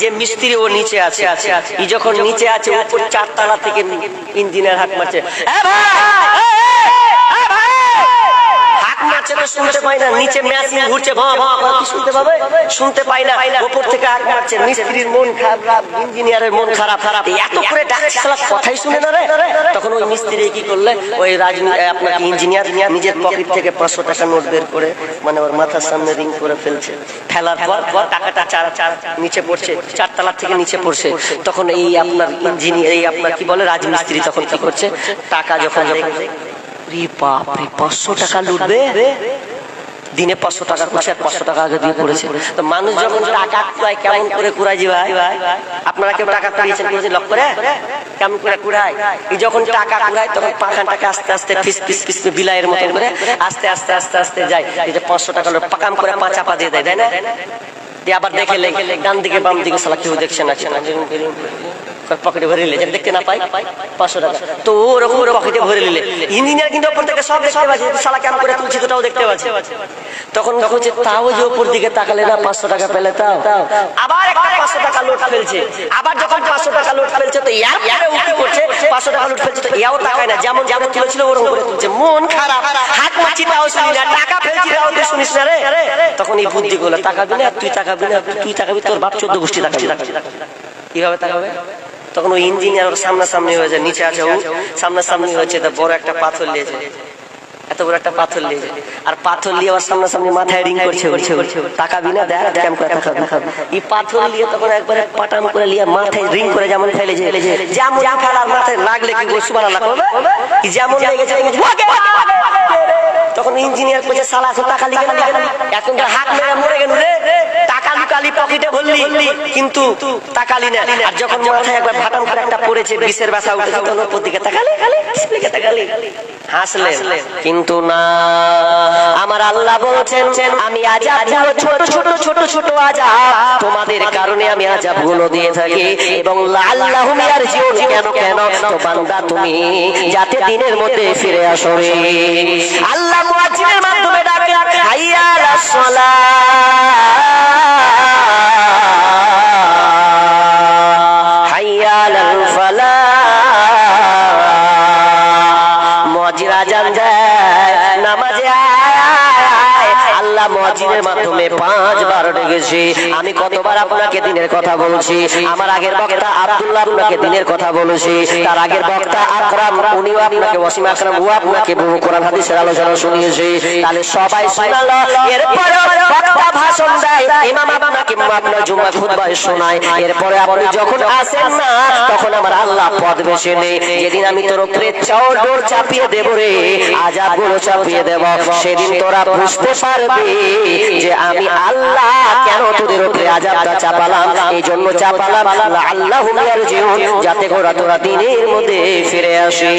যে মিস্ত্রি ও নিচে আছে। এই যখন নিচে আছে উপর 4 তলা থেকে ইঞ্জিনিয়ার হাঁক মারছে, মারছে তো শুনতে পাই না, নিচে মেশিন ঘুরছে ভা ভা কি শুনতে পাবে? শুনতে পাই না। উপর থেকে আগ মারছে, মিস্ত্রির মন খারাপ, ইঞ্জিনিয়ারের মন খারাপ, এত করে ডাকছে শালা কথাই শুনে না রে। তখন ওই মিস্ত্রি কি করলে, ওই আপনার ইঞ্জিনিয়ার নিজের পকেট থেকে 500 টাকা নোট বের করে মানে ওর মাথার সামনে রিং করে ফেলছে। ফেলার পর টাকাটা চার নিচে পড়ছে, 4 তলা থেকে নিচে পড়ছে। তখন এই আপনার ইঞ্জিনিয়ার, এই আপনার কি বলে রাজমিস্ত্রি, তখন কি করছে, টাকা যখন দেখে, রে বাপ রে 500 টাকা লুটবে দিনে, 500 টাকা করছে, 500 টাকা আগে দিয়ে পড়েছে। তো মানুষ যখন টাকা কুড়ায় কেমন করে কুড়ায় জি ভাই? আপনারা কেউ টাকা কুড়িয়েছেন লক করে? কেমন করে কুড়ায়? এই যখন টাকা কুড়ায় তখন পাখানটাকে আস্তে আস্তে ফিস ফিস ফিস বিলাইয়ের মতন করে আস্তে আস্তে আস্তে আস্তে যায়। এই যে 500 টাকা পাকাম করে 5 চাপা দিয়ে দেয়, তাই না? দিয়ে আবার দেখে ডান দিকে বাম দিকে শালা কেউ দেখছে না, পকেটে ভরে নিলে দেখতে না পাই 500 টাকা, তো ওরকম পকেটে ভরে নিলে ইঞ্জিনিয়ার কিন্তু ওপর থেকে সব দেখতে পাচ্ছে, শালা কেমন করে তুলছে ওটাও দেখতে পাচ্ছে। তখন হচ্ছে তাও যে ওপর দিকে তাকালে না 500 টাকা পেলে, তাও আবার একটা 500 টাকা নোট ফেলছে। আবার যখন 500 টাকা নোট ফেলছে তো ইয়ার কি করছে, 500 টাকা নোট ফেলছে তো ইয়াও তাকায় না, যেমন তুলেছিল ওরকম করে তুলছে। মন খারাপ, হাত মারছি তাও শুনি না, টাকা ফেলছি তাও তো শুনিস না রে। তখন এই বুদ্ধি গুলো, তাকাবি না তুই, তাকাবি না তুই, তাকাবি তোর বাপ 14 গোষ্ঠী তাকাবি, কিভাবে তাকাবে? তখন ওই ইঞ্জিনিয়ার ওর সামনাসামনি হয়েছে, নিচে আছে ও সামনাসামনি হয়েছে, তা বড় একটা পাথর নিয়েছে, এত বড় একটা পাথর নিয়েছে, আর পাথর নিয়ে ওর সামনাসামনি মাথায় রিং করছে, তাকাবি না দেখ কেমন করে তাকাবি। এই পাথর নিয়ে তখন একবারে পাটান করে নিয়ে মাথায় রিং করে যেমন ফেলেছে, যেমন ফেলার মাথায় লাগলে কি সুবহানাল্লাহ করবে, যেমন লেগেছে তখন ইঞ্জিনিয়ার কইছে শালা তাকালি কেন, এখন তো হাত মেরে মরে গেল রে, টাকালি পকেটে ভরলি কিন্তু তাকালি না। আর যখন মাথায় একবার ভাটান করে একটা পড়েছে, বিষের ব্যথা উঠেছে, তখন ওপর দিকে তাকালি, হাসলেন। কিন্তু না, আমার আল্লাহ বলছেন আমি আযাবগুলো ছোট ছোট ছোট ছোট আযাব তোমাদের কারণে আমি আযাবগুলো দিয়ে থাকি, এবং লাআল্লাহুম ইয়ারজিউন, কেন তো বান্দা তুমি যাতে দিনের মধ্যে ফিরে আসো রে। আল্লাহ মুয়াজ্জিনের মাধ্যমে ডাকে, হাইয়া আলাস সালাহ, হাইয়া আলাল ফালাহ, মুয়াজ্জিন আযান দেয়, নামাজে আল্লাহ মুয়াজ্জিনের মাধ্যমে 5 বার ডেকেছি। আমি কতবার আপনাকে দিনের কথা বলছি, আমার আগের বক্তা আব্দুল্লাহ আপনাকে দিনের কথা বলেছি, তার আগের বক্তা আকরাম উনিও আপনাকে, ওয়াসিম আকরাম ও আপনাকে বহু কোরআন হাদিসের আলোচনা শুনিয়েছে। তাহলে সবাই শোনালো, এরপরে বক্তা ভাষণ দেয়, ইমাম আপনাকে আপনার জুমা খুতবায় শোনায়, এরপরে আপনি যখন আসেন না তখন আমার আল্লাহ পদ বেছে নেই, যেদিন আমি তোর উপরে চাদর চাপিয়ে দেব রে, আযাবগুলো চাপিয়ে দেব, সেদিন তোরা বুঝতে পারবি যে আমি আল্লাহ কেন তোদের উপরে আযাবটা চাপালাম। এই জন্য চাপালাম লাআল্লাহুম ইয়ারজিউন, যাতে তোরা দিনের মধ্যে ফিরে আসে।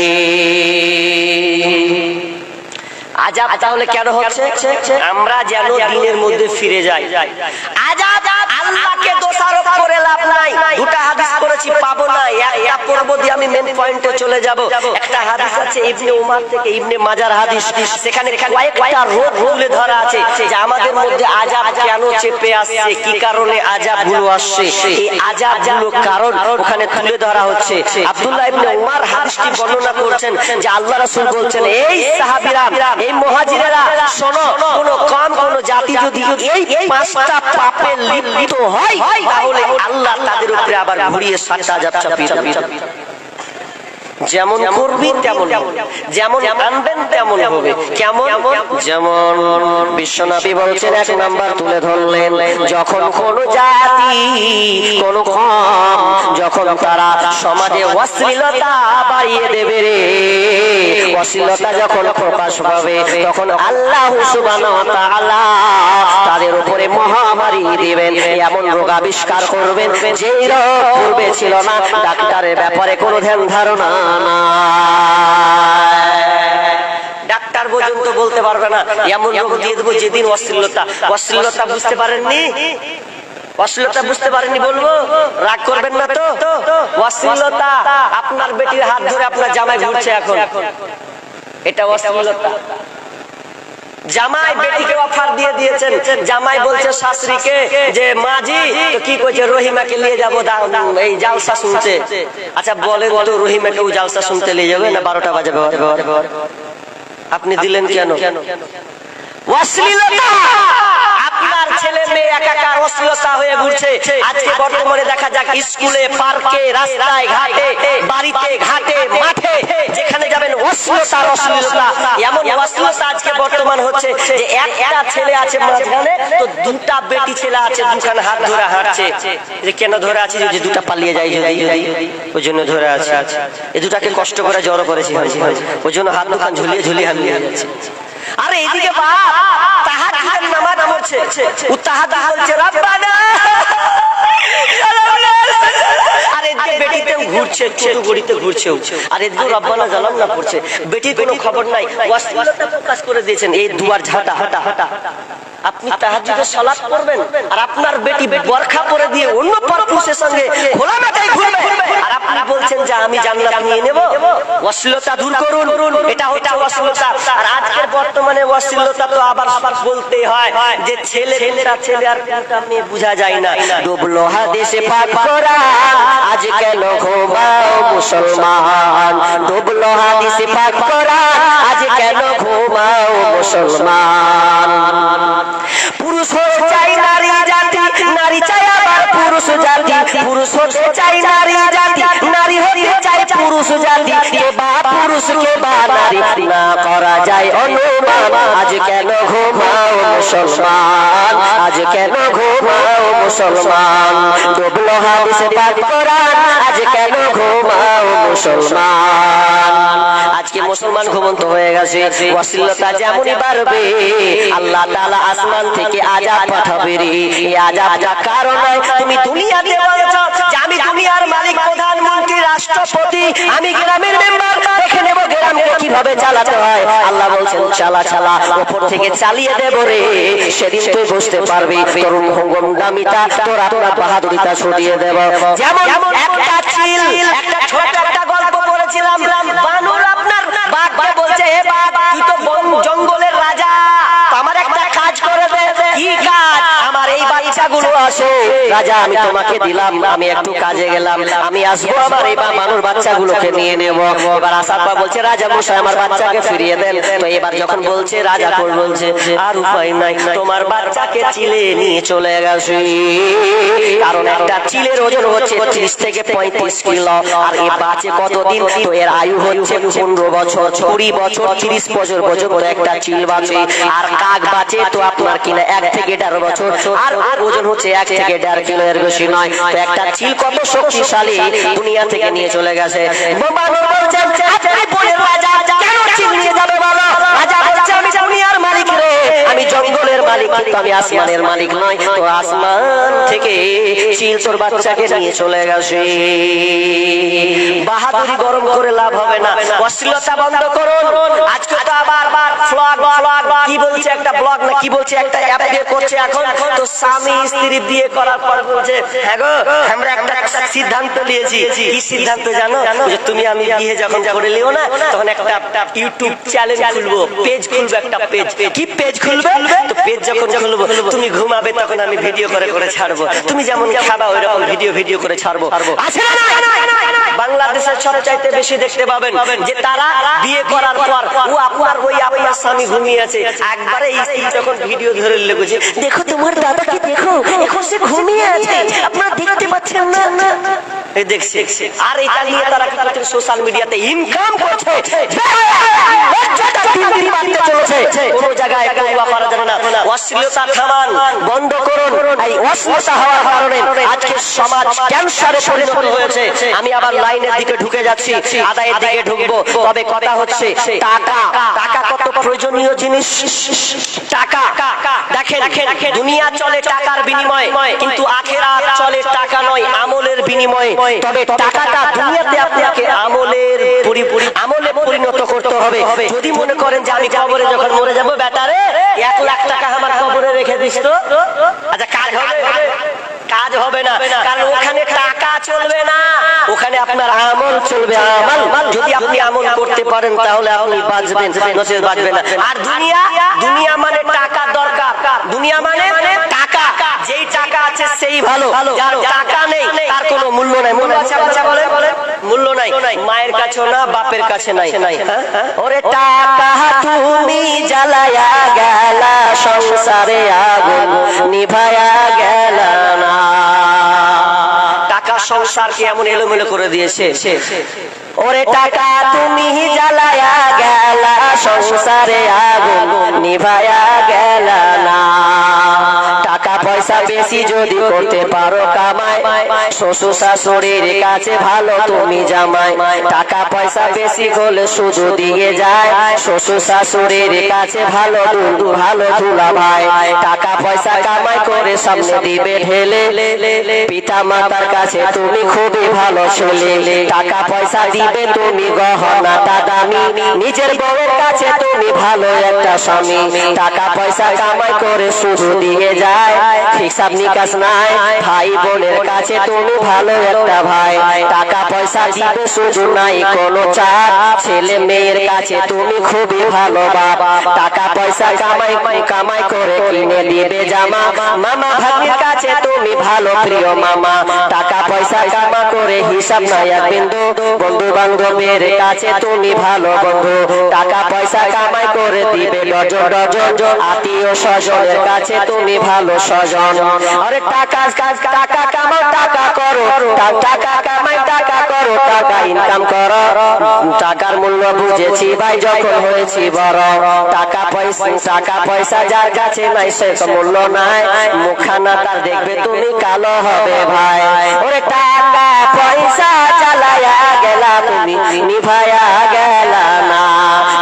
আযাব তাহলে কেন হচ্ছে? আমরা যেন দিনের মধ্যে ফিরে যাই। আযাব আল্লাহকে দোষারোপ করে লাভ নাই। দুটো হাদিস পড়েছি, পাবো না, একটা পড়বো দিয়ে আমি মেন পয়েন্টে চলে যাব। একটা হাদিস আছে ইবনে উমার থেকে, ইবনে মাজার হাদিস, সেখানে কয়েকটা রোগ তুলে ধরা আছে যে আমাদের মধ্যে আযাব কেন চেপে আসছে, কি কারণে আযাবগুলো আসছে, এই আযাবগুলো কারণ ওখানে তুলে ধরা হচ্ছে। আব্দুল্লাহ ইবনে উমার হাদিসটি বর্ণনা করছেন যে আল্লাহ রাসূল বলছেন, এই সাহাবীরা, এই মুহাজিরেরা শোনো, কোন জাতি যদি এই 5টা পাপে লিপ্ত হয় তাহলে আল্লাহ তাদের উপরে আবার ঘুরিয়ে 7টা আযাব চাপিয়ে দেবেন। যেমন করবি তেমন, যেমন আনবেন তেমন হবে। কেমন? যেমন বিশ্বনবী বলছেন, 1 নাম্বার তুলে ধরলেন, যখন কোন জাতি, কোন কওম যখন তারা সমাজে অশ্লীলতা বাড়িয়ে দেবে রে, অশ্লীলতা যখন প্রকাশ পাবে, তখন আল্লাহ সুবহানাহু ওয়া তাআলা তাদের উপরে মহামারী দিবেন, এমন রোগ আবিষ্কার করবেন যেই রোগ পূর্বে ছিল না। ডাক্তারের ব্যাপারে কোনো ধ্যান ধারণা, ডাক্তার পর্যন্ত বলতে পারবে না, এমন রোগ দিয়ে দেবো যেদিন অশ্লীলতা বুঝতে পারেননি, অশ্লীলতা বুঝতে পারেননি বলবো, রাগ করবেন না তো? অশ্লীলতা আপনার বেটির হাত ধরে আপনার জামাই ঘুরছে এখন, এটা অশ্লীলতা। জামাই বেটিকে অফার দিয়ে দিয়েছেন, জামাই বলছে শাশুড়িকে যে মাজি তো কি কইছে, রহিমাকে নিয়ে যাবো এই জালসা শুনতে। আচ্ছা বলেন তো, রহিমাকেও জালসা শুনতে নিয়ে যাবে না 12টা বাজে? আপনি দিলেন কেন? অশ্লীলতা। আপনার ছেলে মেয়ে একাকার অশ্লীলতা হয়ে ঘুরছে। আজকে বর্তমানে দেখা যাক স্কুলে, পার্কে, রাস্তায় ঘাটে, বাড়িতে ঘাটে, মাঠে, যেখানে যাবেন অশ্লীলতা অশ্লীলতা। এমন অশ্লীলতা আজকে বর্তমান হচ্ছে যে একটা ছেলে আছে মাঝখানে, তো দুটা বেটি ছেলে আছে দুখানে হাত ধরে হাঁটছে। যে কেন ধরে আছে? যে দুটা পালিয়ে যায় যদি, ওই জন্য ধরে আছে। এই দুটাকে কষ্ট করে জড়ো করেছি, ওই জন্য হাত দুখান ঝুলিয়ে ঝুলিয়ে হামিয়ে যাচ্ছে। আরে এদিকে বাপ তাহাজ্জুদের নামাজ পড়ছে, ও তাহাজ্জুদ বলছে রব্বানা, আরে এদিকে বেটিতেও ঘুরছে, ছোট গড়িতে ঘুরছে, আর এদিকে রব্বানা জালাল্লাহ পড়ছে। বেটির কোনো খবর নাই, অশ্লীলতা প্রকাশ করে দিয়েছেন। এই দুয়ার ঝাঁটা হাঁটা হাঁটা আপনি তাহাজ্জুদের সালাত করবেন, আর আপনার বেটি বরখা পরে দিয়ে অন্য পুরুষের সঙ্গে খোলা মাথায় ঘুরবে, আর আপনি বলছেন যে আমি জান্নাত নিয়ে নেব। অশ্লীলতা দূর করুন, এটা হচ্ছে অশ্লীলতা। আর আজকের বর্তমানে অশ্লীলতা তো আবার বলতে হয় যে ছেলে ছেলে আর কোনটা মেয়ে বোঝা যায় না। ডুবলো হাদিসে পাক কোরআন, আজ কেন ঘুমাও মুসলমান? ডুবলো হাদিসে পাক কোরআন, আজ কেন ঘুমাও মুসলমান? পুরুষ হতে চাই নারী জাতি, নারী চাই আবার পুরুষ জাতি। পুরুষ হতে চাই নারী জাতি, নারী হতে চাই পুরুষ জাতি। কে বা পুরুষ কে বা নারী না করা যায় অনুমান। আজ কেন ঘুমাও মুসলমান? আজ কেন ঘুমাও মুসলমান? ডুবলো হাদিসে পাক কোরআন, আজ কেন ঘুমাও মুসলমান? আজকে মুসলমান ঘুমন্ত হয়ে গেছে। অশ্লীলতা যেমনই বাড়বে, আল্লাহ তাআলা আসমান থেকে আযাব পাঠাবে রে। এই আযাবটা কারণ তুমি দুনিয়াতে বলছো যে আমি দুনিয়ার মালিক, প্রধানমন্ত্রী, রাষ্ট্রপতি, আমি গ্রামের মেম্বার, দেখে নেব গ্রামকে কিভাবে চালাতে হয়। আল্লাহ বলছেন চালা চালা, উপর থেকে চালিয়ে দেব রে। সেদিন তুই বুঝতে পারবি তরুণ ভঙ্গমদামিতা, তোরা তোরা বাহাদুরিতা ছড়িয়ে দেব। যেমন একটা চিল, একটা ছোট একটা গল্প করেছিলাম। বানর আপনার বাঘকে বলছে, হে বাঘ, তুই তো জঙ্গলের রাজা, আমার একটা কাজ করে দে। কি কাজ? আমার এই বাচ্চাগুলো আছে রাজা, আমি তোমাকে দিলাম, আমি একটু কাজে গেলাম, আমি আসবো, আমার এই বানর বাচ্চাগুলোকে নিয়ে নেব। এবার আসাদ বাবা বলছে, রাজা মশাই আমার বাচ্চাকে ফিরিয়ে দেন। তো এবার যখন বলছে, রাজা বলছে আর উপায় নাই, তোমার বাচ্চাকে চিলে নিয়ে চলে গেছে। কারণ একটা চিলের ওজন হচ্ছে 30 থেকে 35 কিলো, আর এ বাঁচে কতদিন? তো এর আয়ু হচ্ছে 15 বছর, 20 বছর, 30 বছর পর্যন্ত একটা চিল বাঁচে। আর কাক বাঁচে তো আপনার কিনা 1 থেকে 1.5 বছর, আর ওজন হচ্ছে 1 থেকে 1.5 কিলো, এর বেশি নয়। তো একটা চিল কত শক্তিশালী, দুনিয়া থেকে নিয়ে চলে গেছে। বানর বলছে, আপনি বলেন রাজা কেন চিল নিয়ে যাবে বলো? রাজা বলছে, আমি দুনিয়ার মালিক রে, আমি জঙ্গলের মালিক, কিন্তু আমি আসমানের মালিক নয়। তো আসমান থেকে চিল তোর বাচ্চাকে নিয়ে চলে গেছে। বাহাদুরি গরম করে লাভ হবে না, অশ্লীলতা বন্ধ করুন। আজকে তো আবার ব্লগ কি বলছে, একটা ব্লগ না কি বলছে, একটা অ্যাপ দিয়ে করছে এখন। তো স্বামী স্ত্রী বিয়ে করার পর বলছে, হ্যাঁ গো আমরা একটা সিদ্ধান্ত নিয়েছি। কি সিদ্ধান্ত জানো? যে তুমি আমি বিয়ে যখন করে লিও না, তখন একটা ইউটিউব চ্যানেল খুলবো, পেজ খুলবো, একটা পেজ। কি পেজ খুলবে? তো পেজ যখন খুলবো, তুমি ঘুমাবে তখন আমি ভিডিও করে করে ছাড়বো, তুমি যেমন খাবা ওই রকম ভিডিও করে ছাড়বো। আছে না? বাংলাদেশের সবচাইতে বেশি দেখতে পাবেন যে তারা বিয়ে করার পর ও আপনার আপনার স্বামী ঘুমিয়ে আছে, একবারে স্ত্রী যখন ভিডিও ধরে লেগেছে, দেখো তোমার দাদাকে, দেখো এখন সে ঘুমিয়ে আছে, আপনারা দেখতে পাচ্ছেন না? এই দেখছে। আর এটা নিয়ে তারা কি করছে? সোশ্যাল মিডিয়াতে ইনকাম করছে। কোন জায়গায় করা যাবে না। অশ্লীলতা থামান, বন্ধ করুন। এই অশ্লীলতা হওয়ার কারণে আজকে সমাজ ক্যান্সারে পরিণত হয়েছে। আমি আবার লাইনের দিকে ঢুকে যাচ্ছি, আদায়ের দিকে ঢুকবো। তবে কথা হচ্ছে টাকা। টাকা কত প্রয়োজনীয় জিনিস। টাকা দেখেন, দুনিয়া চলে টাকার বিনিময়ে, কিন্তু আখিরাত চলে টাকা নয়, আমলের বিনিময়ে। তবে টাকাটা দুনিয়াতে আপনাকে আমলে পরিণত করতে হবে। যদি মনে করেন যে আমি কবরে যখন মরে যাবো, বেটারে 1 লাখ টাকা আমার কবরে রেখে দিস, তো আচ্ছা কাজ হবে না, কারণ ওখানে টাকা চলবে না, ওখানে আপনার আমল চলবে। আমল যদি আপনি আমল করতে পারেন তাহলে আপনি বাঁচবেন, নচেত বাঁচবেন না। আর দুনিয়া মানে টাকা দরকার, দুনিয়া মানে টাকা। যেই টাকা আছে সেই ভালো, যার টাকা নেই তার কোনো মূল্য নাই। মূল্য আছে? বাচ্চা বলে মূল্য নাই, মায়ের কাছেও না, বাপের কাছে নাই। ওরে টাকা তুমি জ্বালায়া গেলা, সংসারে আগুন নিভায়া গেলা না। টাকা সংসারকে এমন এলোমেলো করে দিয়েছে। ওরে টাকা তুমি জ্বালায়া গেলা, সংসারে আগুন নিভায়া গেলা না। টাকা পয়সা বেশি যদি করতে পারো কামাই, শ্বশুর শাশুড়ির কাছে ভালো তুমি জামাই। টাকা পয়সা বেশি হলে শুধু দিয়ে যায়, শ্বশুর শাশুড়ির কাছে ভালো ভালো দুলা ভাই। টাকা পয়সা কামাই করে সামনে দিবে ঢেলে, পিতা মাতার কাছে তুমি খুবই ভালো ছেলে। টাকা পয়সা দিবে তুমি গহনাটা দামি, নিজের বউয়ের কাছে তুমি ভালো একটা স্বামী। টাকা পয়সা কামাই করে শুধু দিয়ে যায়, হিসাব নিকাশ নাই, ভাই বোনের কাছে তুমি ভালো একটা ভাই। টাকা পয়সা দিবে শুধু নাই কোনো চাপ, ছেলে মেয়ের কাছে তুমি খুবই ভালো বাপ। টাকা পয়সা কামাই করে কিনে দিবে জামা, মামা ভাগ্নির কাছে তুমি ভালো প্রিয় মামা। টাকা পয়সা কামা করে হিসাব নাই এক বিন্দু, বন্ধু বান্ধবের কাছে তুমি ভালো বন্ধু। টাকা পয়সা কামাই করে দিবে ডজন ডজন, আত্মীয় স্বজনের কাছে তুমি ভালো স্বজন। আরে টাকা টাকা কামাও, টাকা করো, টাকা কামাই টাকা করো, টাকা ইনকাম করো। টাকার মূল্য বুঝেছি ভাই যখন হয়েছি বড়। টাকা পয়সা যার কাছে নাই সে তো মূল্য নাই, মুখখানা তার দেখবে তুমি কালো হবে ভাই। ওরে টাকা পয়সা চালায়া গেলা তুমি নিভায়া গেলা না।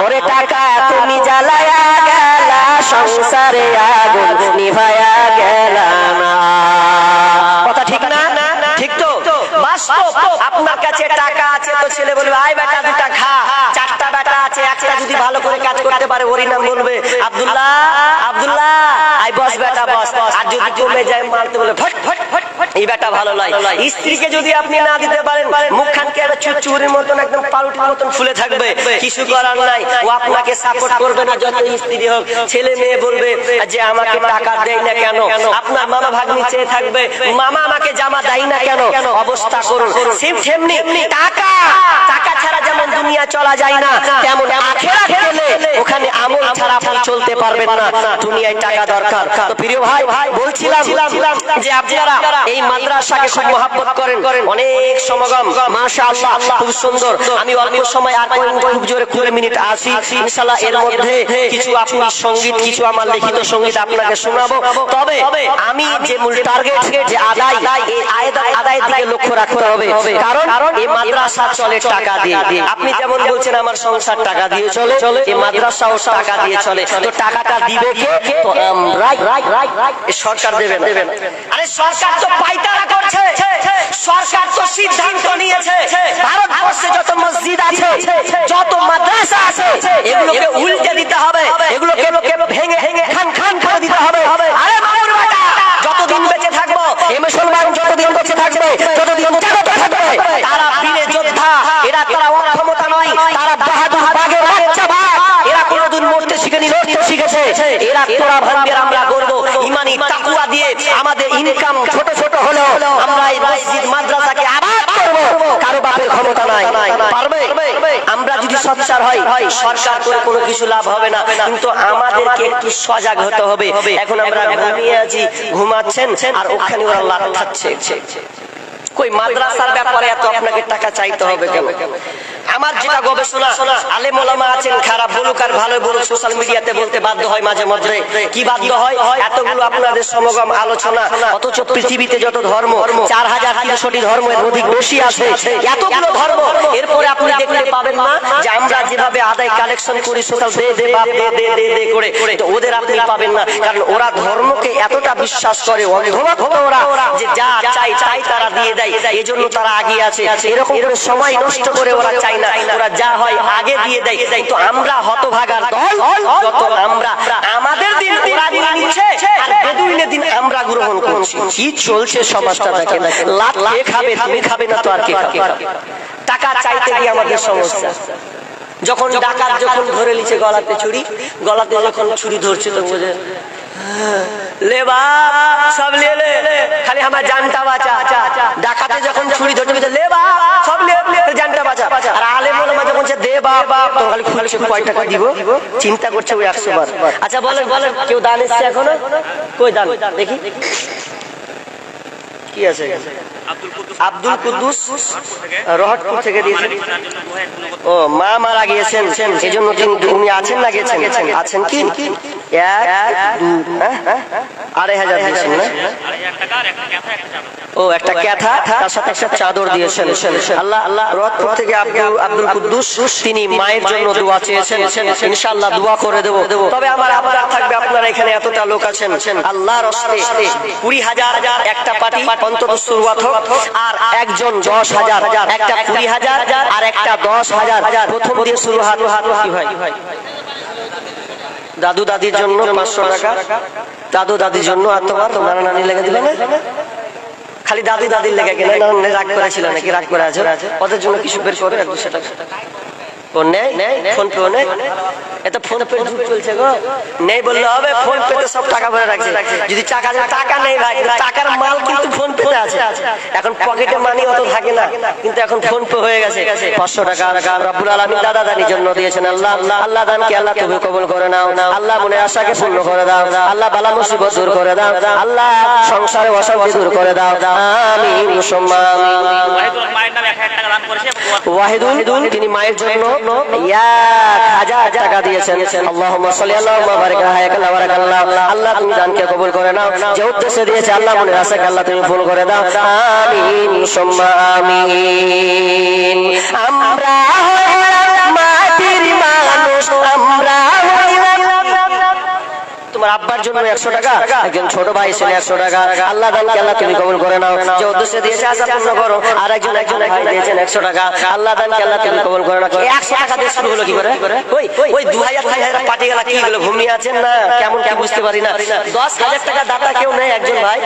ওরে টাকা তুমি জ্বালায়া গেলা, সংসারে আগুন নিভায়া গেলা না। কথা ঠিক না? ঠিক তো? বাস্তব। আপনার কাছে টাকা আছে তো ছেলে বলবে আয় বেটা দুটা খা। চারটা বেটা আছে, একটা যদি ভালো করে কাজ করতে পারে ওরই নাম বলবে আব্দুল্লাহ, আব্দুল্লাহ আয় বস বেটা বস। আর যদি কমে যায় মারতে বলে ফট ফট ফট ফট, এই বেটা ভালো নয়। স্ত্রীকে যদি আপনি না দিতে পারেন, মুখখানকে চুরির মতন একদম পাউরুটির মতন ফুলে থাকবে, কিছু করার নাই। ও আপনাকে সাপোর্ট করবে না, যত স্ত্রী হোক। ছেলে মেয়ে বলবে যে আমাকে টাকা দেয় না কেন। আপনার মামা ভাগ্নি চেয়ে থাকবে মামা আমাকে জামা দেয় না কেন। অবস্থা করুন তেমনি টাকা ছাড়া যেমন দুনিয়া চলা যায় না, তেমন আখিরাত গেলে ওখানে আমল ছাড়া আপনি চলতে পারবেন না। দুনিয়ায় টাকা দরকার। তো প্রিয় ভাই বলছিলাম যে আপনারা এই মাদ্রাসাকে খুব মহব্বত করেন, অনেক সমাগম মাশাআল্লাহ খুব সুন্দর। আমি অল্প সময় আর খুব জোরে 20 মিনিট আসি ইনশাআল্লাহ। এর মধ্যে কিছু আপনার সঙ্গীত, কিছু আমার লিখিত সঙ্গীত আপনাকে শোনাবো। তবে আমি যে মূল টার্গেট যে আদায়, এই আদায়ের দিকে লক্ষ্য রাখতে হবে। কারণ এই মাদ্রাসা চলে টাকা দিয়ে। আপনি যেমন বলছেন আমার সংসার টাকা দিয়ে চলে, এই মাদ্রাসাও টাকা দিয়ে চলে। তো টাকাটা দিবে কে? তো সরকার দেবে না। আরে সরকার তো পাইতারা করছে, সরকার তো সিদ্ধান্ত নিয়েছে ভারতবর্ষে যত মসজিদ আছে, যত মাদ্রাসা আছে, এগুলোকে উল্টে দিতে হবে, এগুলোকে ভেঙে খান করে দিতে হবে। আরে মামুর বেটা, যতদিন বেঁচে থাকবো, এই মুসলমান যতদিন বেঁচে থাকবে, যতদিন জাগ্রত থাকবে, তারা বীরে যোদ্ধা, তারা অক্ষমতা নয়, তারা বাহাদুর বাঘের বাচ্চা ভাগ। এরা কোনদিন মরতে শিখেনি, লড়তে শিখেছে। এরা তোরা ভাঙ্গের আমরা গর্ব, ইমানি তাকওয়া দিয়ে আমাদের ইনকাম ছোট ছোট হলেও আমরা এই মসজিদ মাদ্রাসাকে আবাদ করব। কারো বাপের ক্ষমতা নাই, পারবে? আমরা যদি সচ্চার হই, সরকার করে কোনো কিছু লাভ হবে না, কিন্তু আমাদেরকে একটু সজাগ হতে হবে। এখন আমরা ঘুমিয়ে আছি, ঘুমাচ্ছেন, আর ওখানে ওরা লাভ খাচ্ছে। কই মাদ্রাসার ব্যাপারে এত আপনাকে টাকা চাইতে হবে কেন? আমার যেটা গবেষণা, আলেম ওলামা আছেন, খারাপ বলুক আর ভালো বলুক, সোশ্যাল মিডিয়াতে বলতে বাধ্য হয় মাঝে মধ্যে। কি বাধ্য হয়? এতগুলো আপনাদের সমাগম আলোচনা, অথচ পৃথিবীতে যত ধর্ম 4300টি ধর্মের অধিক বেশি আছে, এতগুলো ধর্ম, এরপরে আপনি দেখতে পাবেন না যে আমরা যেভাবে আদায় কালেকশন করি সোশ্যাল দে করে, তো ওদের আপনি পাবেন না। কারণ ওরা ধর্মকে এতটা বিশ্বাস করে, অন্ধভক্ত ওরা, যে যা চাই তারা দিয়ে দেয়, এই জন্য তারা আগে আছে। এরকম করে সময় নষ্ট করে ওরা চায় না, ওরা যা হয় আগে দিয়ে দেয়। তো আমরা হতভাগার দল, যত আমরা আমাদের দিন ওরা দিয়ে নিচ্ছে, আর বেদুইনের দিন আমরা গ্রহণ করছি। কি চলছে সমাজটা দেখেন। লাত কে খাবে? তুমি খাবে না তো আর কে খাবে? টাকা চাইতে গিয়ে আমাদের সমস্যা। যখন ডাকাত যখন ধরে নিচ্ছে গলাতে ছুরি, গলাতে যখন ছুরি ধরছে তো বোঝে ले बाप सब ले खाली हमारा जानता बाचा। डाकाते जखन छुरी धरते ले बाप सब ले আর আলেম ওলামা যখন বলছে দে বাবা তখন খালি খুলছে কয় টাকা দিব, চিন্তা করছে ওই 100 বার। আচ্ছা বলেন বলেন কেউ দান এসছে এখনো? কই দান দেখি কি আছে? আব্দুল কুদ্দুস রহটপুর থেকে দিয়েছেন। ও মা মারা গিয়েছেন এজন্য উনি আছেন না গেছেন? আছেন কি? 1 2 2,500 দিয়েছেন না? ও একটা ক্যাথা তার সাথে একটা চাদর দিয়েছেন। আল্লাহ আল্লাহ রহটপুর থেকে আব্দুল কুদ্দুস তিনি মায়ের জন্য দোয়া চেয়েছেন, ইনশাআল্লাহ দোয়া করে দেব। তবে আমার আবদার থাকবে আপনারা এখানে এতটা লোক আছেন, আল্লাহর রাস্তে 20,000 একটা পার্টি অন্তত শুরুয়াত হোক, আর একজন 10,000, একটা 20,000 আর একটা 10,000 প্রথম দিন শুরু হাত কি ভাই? দাদু দাদির জন্য 500 টাকা, দাদু দাদির জন্য। আর তোমার নানা নানি লেগে দিলে না? খালি দাদু দাদির লেগে কিনা রাগ করেছিল নাকি? রাগ করে আছে ওদের জন্য কিছু বের করে 200 টাকা। ও নেই ফোন পে নেই, এত ফোন পে যুগ চলছে গো। নেই বললে হবে, ফোন পে তো সব টাকা ভরে রাখছে। যদি টাকা নেই ভাই, টাকার মাল কিন্তু ফোন পে আছে। এখন পকেটে মানি অত থাকে না, কিন্তু এখন ফোন পে হয়ে গেছে। 500 টাকা রব্বুল আলামিন দাদা দাদির জন্য দিয়েছেন। আল্লাহ আল্লাহ দানকে আল্লাহ তুমি কবুল করে নাও। আল্লাহ মনে আশাকে পূর্ণ করে দাও। আল্লাহ বালা মুসিবত দূর করে দাও। আল্লাহ সংসারে অশান্তি দূর করে দাও। আমিন সুম্মা আমিন। ওয়াহিদুল তিনি মায়ের জন্য 1,000 টাকা দিয়েছেন। আল্লাহুম্মা সাল্লি আলা মুবারাকা হায়াকাল্লাহ বারাকাল্লাহ। আল্লাহ তুমি দানকে কবুল করে নাও। যে উদ্দেশ্যে দিয়েছে আল্লাহ মনে আশাকে আল্লাহ তুমি পূর্ণ করে দাও। আমিন সুম্মা আমিন। আমরা হলাম মাটির মানুষ, আমরা তোমার আব্বার জন্য 100 টাকা, একজন ছোট ভাই ছিল 100 টাকা। আল্লাহ দানকে আল্লাহ তুমি কবুল করে নাও। যে উদ্দেশ্যে দিয়েছে আশা পূর্ণ করো। আর একজন ভাই দিয়েছেন 100 টাকা। আল্লাহ দানকে আল্লাহ তুমি কবুল করে নাও। 100 টাকা দিয়ে শুরু হলো কি করে? ওই 2,000 পার্টি গেলা কি হলো? ঘুমিয়ে আছেন না কেমন কি বুঝতে পারি না। 10,000 টাকা দাতা কেউ নেই। একজন ভাই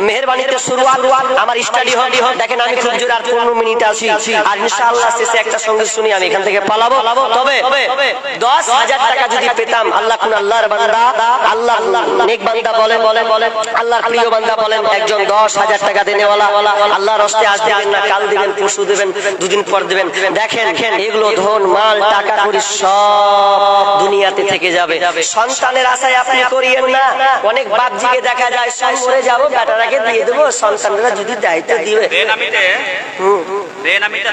মেহেরবানিতে শুরুয়াত আমার স্টাডি হল। দেখেন আমি খুব জোর আর 15 মিনিট আছি, আর ইনশাআল্লাহ শেষে একটা সঙ্গীত শুনি আমি এখান থেকে পালাবো। তবে 10,000 টাকা যদি পেতাম, আল্লাহ কোন আল্লাহর বান্দা, আল্লাহ নেক বান্দা বলেন, আল্লাহর প্রিয় বান্দা বলেন, একজন 10,000 টাকা দেনেওয়ালা আল্লাহর রাস্তায় আজ দিবেন না, কাল দিবেন, পরশু দিবেন, দুদিন পর দিবেন। দেখেন এগুলো ধন মাল টাকা করি সব দুনিয়াতে থেকে যাবে। সন্তানের আশায় আপনি করিয়েন না। অনেক বাপজিকে দেখা যায় সব মরে যাবো, বেটারাকে দিয়ে দেবো, সন্তানরা যদি দায়িত্ব দিবে।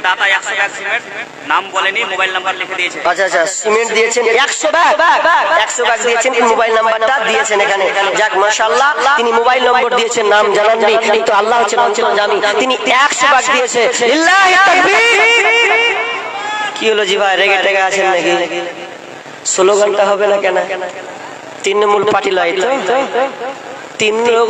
দাতা 100 ব্যাগ সিমেন্ট, নাম বলেনি, মোবাইল নাম্বার লিখে দিয়েছে। আচ্ছা সিমেন্ট দিয়েছেন 100 ব্যাগ দিয়েছেন, মোবাইল নাম্বারটা দিয়েছেন এখানে। যাক মাশাআল্লাহ, তিনি মোবাইল নম্বর দিয়েছেন, নাম জানাননি, কিন্তু আল্লাহ হচ্ছেন অঞ্চল জামি। তিনি 100 ব্যাগ দিয়েছে। লিল্লাহি তাকবীর। কি হলো জি ভাই, রেগে টেগে আছেন নাকি? স্লোগানটা হবে না কেন? তৃণমূল পার্টি লাই তো তিন লোক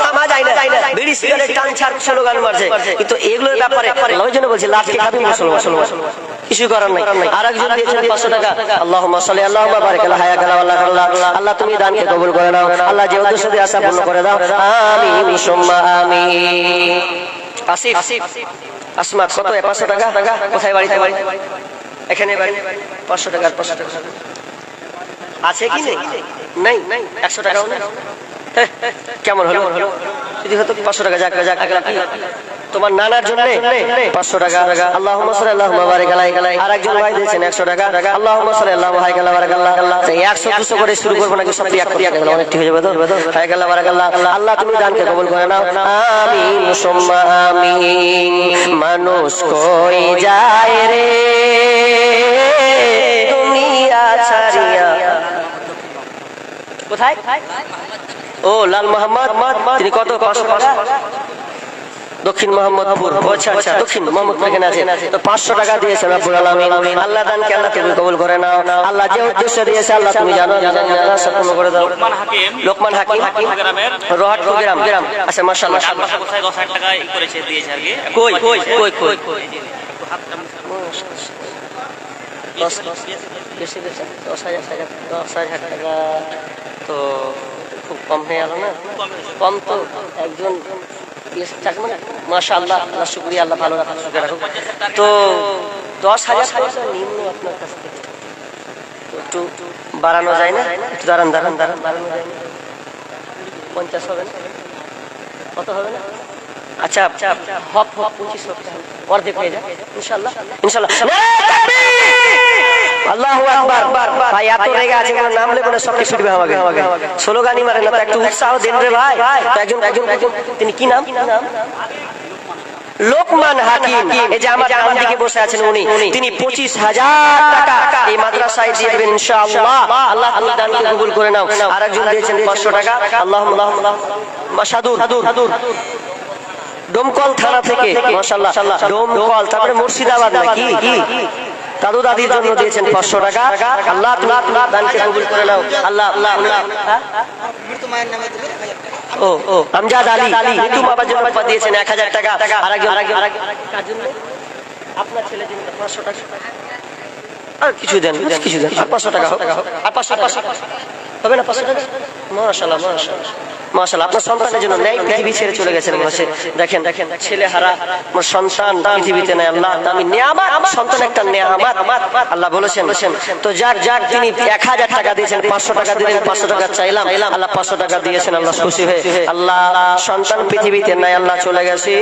থামা যায় না, বিড়ি সিগারেট টান ছাড় স্লোগান মারছে। কিন্তু এগুলোর ব্যাপারে ওই জন্য বলছি লাঠি খাবি মুসলমান, কিছু করার নাই। আর একজন দিয়েছেন 500 টাকা। আল্লাহুম্মা সাল্লি আল্লাহুম্মা বারিক আলা হায়াকাল্লাহ ওয়াল্লাহ। আল্লাহ তুমি দানকে কবুল করে নাও। আল্লাহ যে উদ্দেশ্য দিয়ে আশা পূর্ণ করে দাও। আমিন সুম্মা আমিন। আসিফ আসমা কত? 500 টাকা। কোথায় বাড়িতে? এখানে বাড়ি। 500 টাকা 500 টাকা আছে কি নেই? 100 টাকাও না। কেমন হলো? যদি হতো 500 টাকা। যাক তোমার নানার জন্য 500 টাকা। আল্লাহুম্মা সাল্লি আল্লাহুম্মা বারিক আলাইহি। আর একজন ভাই দিয়েছেন 100 টাকা। আল্লাহুম্মা সাল্লি আল্লাহু হায়াকাল্লাহ বারাকাল্লাহ। 100-200 করে শুরু করব নাকি? সব এক করে গেল, অনেক ঠিক হয়ে যাবে তো। হায়াকাল্লাহ বারাকাল্লাহ। আল্লাহ তুমি দানকে কবুল করে নাও। আমিন সুম্মা আমিন। মানুষ কই যায় রে দুনিয়া ছাড়িয়া? কোথায়? ও লাল মোহাম্মদ, তিনি কত? 500 টাকা। দক্ষিণ মোহাম্মদপুর। আচ্ছা দক্ষিণ মোহাম্মদপুর এখানে আছে। তো 500 টাকা দিয়েছেন রব্বুল আলামিন। আল্লাহ দানকে আল্লাহ তুমি কবুল করে নাও। আল্লাহ যে উদ্দেশ্য দিয়েছে আল্লাহ তুমি জানো, আল্লাহ সম্পূর্ণ করে দাও। লোকমান হাকিম রহটপুর গ্রাম। আচ্ছা মাশাআল্লাহ। কোথায় 10,000 টাকা করেছে দিয়েছে আর কি। কই 10,000 টাকা তো খুব কম হয়ে গেল না? কম তো একজন মাশাআল্লাহ, আল্লাহ শুকরিয়া, আল্লাহ ভালো রাখুন, তো 10,000 নিম্ন আপনার কাছ থেকে একটু বাড়ানো যায় না? একটু দাঁড়ান বাড়ানো যায় না? 50 হবে না? কত হবে না? আচ্ছা হপ 25 লক্ষ অর্ধেক হয়ে যায় ইনশাআল্লাহ ইনশাআল্লাহ। আল্লাহু আকবার। ভাই এত রেগে আছে কোন নাম লেবো না, সব কিছু দিবে আমাকে। স্লোগানই মারে না তো, একটু উৎসাহ দেন রে ভাই। তো একজন তিনি কি নাম? লোকমান হাকিম। এই যে আমার ডান দিকে বসে আছেন উনি, তিনি 25,000 টাকা এই মাদ্রাসায় দিয়ে দেবেন ইনশাআল্লাহ। আল্লাহ তাআলা দানকে কবুল করে নাও। আরেকজন দিয়েছেন 500 টাকা। আল্লাহুম্মা মাশাদুর ডোমকল থানা থেকে, মাশাআল্লাহ ডোমকল, তারপরে মুর্শিদাবাদ নাকি দাদু দাদির জন্য দিয়েছেন 500 টাকা। আল্লাহ তাআলা দানকে কবুল করে নাও। আল্লাহ মৃত্যু মায়ের নামে ও আমজাদ আলী মৃত্যু বাবার জন্য দিয়েছেন 1000 টাকা। আরেকজন আপনার ছেলের জন্য 500 টাকা। আর কিছু দেন 500 টাকা হোক, আর 500 টাকা হবে না? 500 টাকা মাশাআল্লাহ মাশাআল্লাহ। আপনার সন্তানের জন্য নেই, পৃথিবী ছেড়ে চলে গেছেন মনে হচ্ছে। দেখেন ছেলে হারা আমার সন্তান পৃথিবীতে নাই। আল্লাহ আমি নিয়ামত, সন্তান একটা নিয়ামত আল্লাহ বলেছেন। তো যাক তিনি 1000 টাকা দিয়েছেন, 500 টাকা দিলেন, 500 টাকা চাইলাম, আল্লাহ 500 টাকা দিয়েছেন। আল্লাহ খুশি হয়ে, আল্লাহ সন্তান পৃথিবীতে নাই, আল্লাহ চলে গেছে।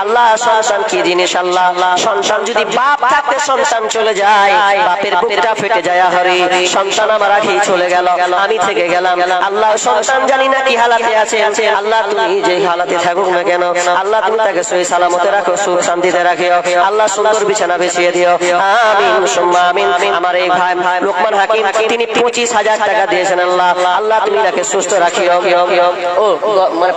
আল্লাহ সন্তান কি জিনিস? আল্লাহ সন্তান যদি বাপ থাকতে সন্তান চলে যায়, বাপের বুকটা ফেটে যায়। হরি সন্তান আমার আগেই চলে গেল, আমি থেকে গেলাম। আল্লাহ সন্তান জানি না কি হালাতে আছে, আল্লাহ তুমি যে হালাতে থাকুক না কেন, আল্লাহ তুমি তাকে সহি সালামতে রাখো, সুখ শান্তিতে রাখিও। আল্লাহ সুন্দর বিছানা বিছিয়ে দিও, আমিন সুম্মা আমিন। আমার এই ভাই লোকমান হাকিম তিনি 25,000 টাকা দিয়েছেন। আল্লাহ তুমি তাকে সুস্থ রাখিও। ও মানে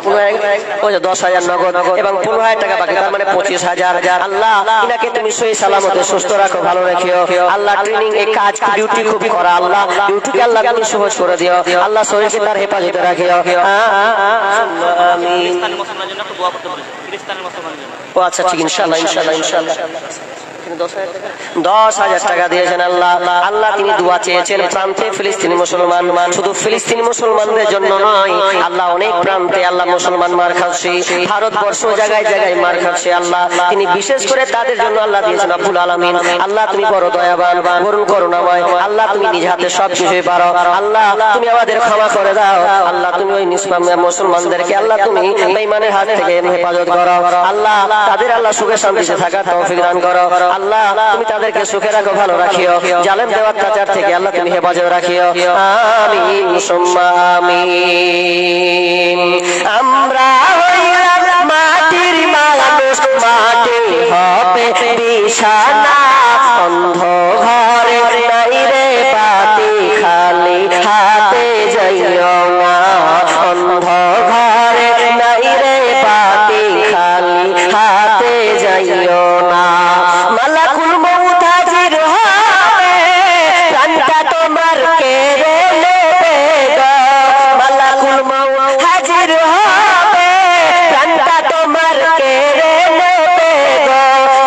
10,000 নগদ এবং 15,000 টাকা বাকি, তার মানে 25,000। আল্লাহ ইনাকে তুমি সহি সালামতে সুস্থ রাখো, ভালো রাখিও। আল্লাহ ট্রেনিং এই কাজ ডিউটি খুব করা, আল্লাহ ডিউটিকে আল্লাহ তুমি সহজ করে দিও। আল্লাহ শরীরকে তার হেফাজতে রাখিও, আমিন। ও আচ্ছা ঠিক, ইনশাআল্লাহ ইনশাআল্লাহ ইনশাআল্লাহ। 10,000 টাকা দিয়েছেন। আল্লাহ তিনি দোয়া চেয়েছেন প্রান্তে ফিলিস্তিনি মুসলমান, শুধু ফিলিস্তিনি মুসলমানদের জন্য নয়, আল্লাহ অনেক প্রান্তে আল্লাহ মুসলমান মার খাচ্ছে, ভারতবর্ষ জায়গায় জায়গায় মার খাচ্ছে। আল্লাহ তিনি বিশেষ করে তাদের জন্য আল্লাহ দিয়েছেন রব্বুল আলামিন। আল্লাহ তুমি বড় দয়াবান, বরুণ করুণাময়। আল্লাহ তুমি নিজ হাতে সব কিছুই পারো। আল্লাহ তুমি আমাদের ক্ষমা করে দাও। আল্লাহ তুমি ওই নিষ্পাপ মুসলমানদেরকে আল্লাহ তুমি বেঈমানের হাত থেকে হেফাজত করো। আল্লাহ তাদের আল্লাহ সুখে শান্তিতে থাকার তৌফিক দান করো। আল্লাহ তুমি তাদেরকে সুখে রাখো, ভালো রাখিও। জালেম দেওয়ার অত্যাচার থেকে আল্লাহ তুমি হেফাজত রাখিও, আমিন সুম্মা আমিন। আমরা হইলাম মাটির মানুষ, মাটি হবে বিছানা, অন্ধ ঘরে নাই রে বাতি, খালি হাতে যাইও না। অন্ধ ঘরে নাই রে বাতি, খালি হাতে যাইও না। মালাকুল মউত হাজির হবে, প্রাণটা তোমার কেড়ে নেবে গো। মালাকুল মউত হাজির হবে, প্রাণটা তোমার কেড়ে নেবে গো।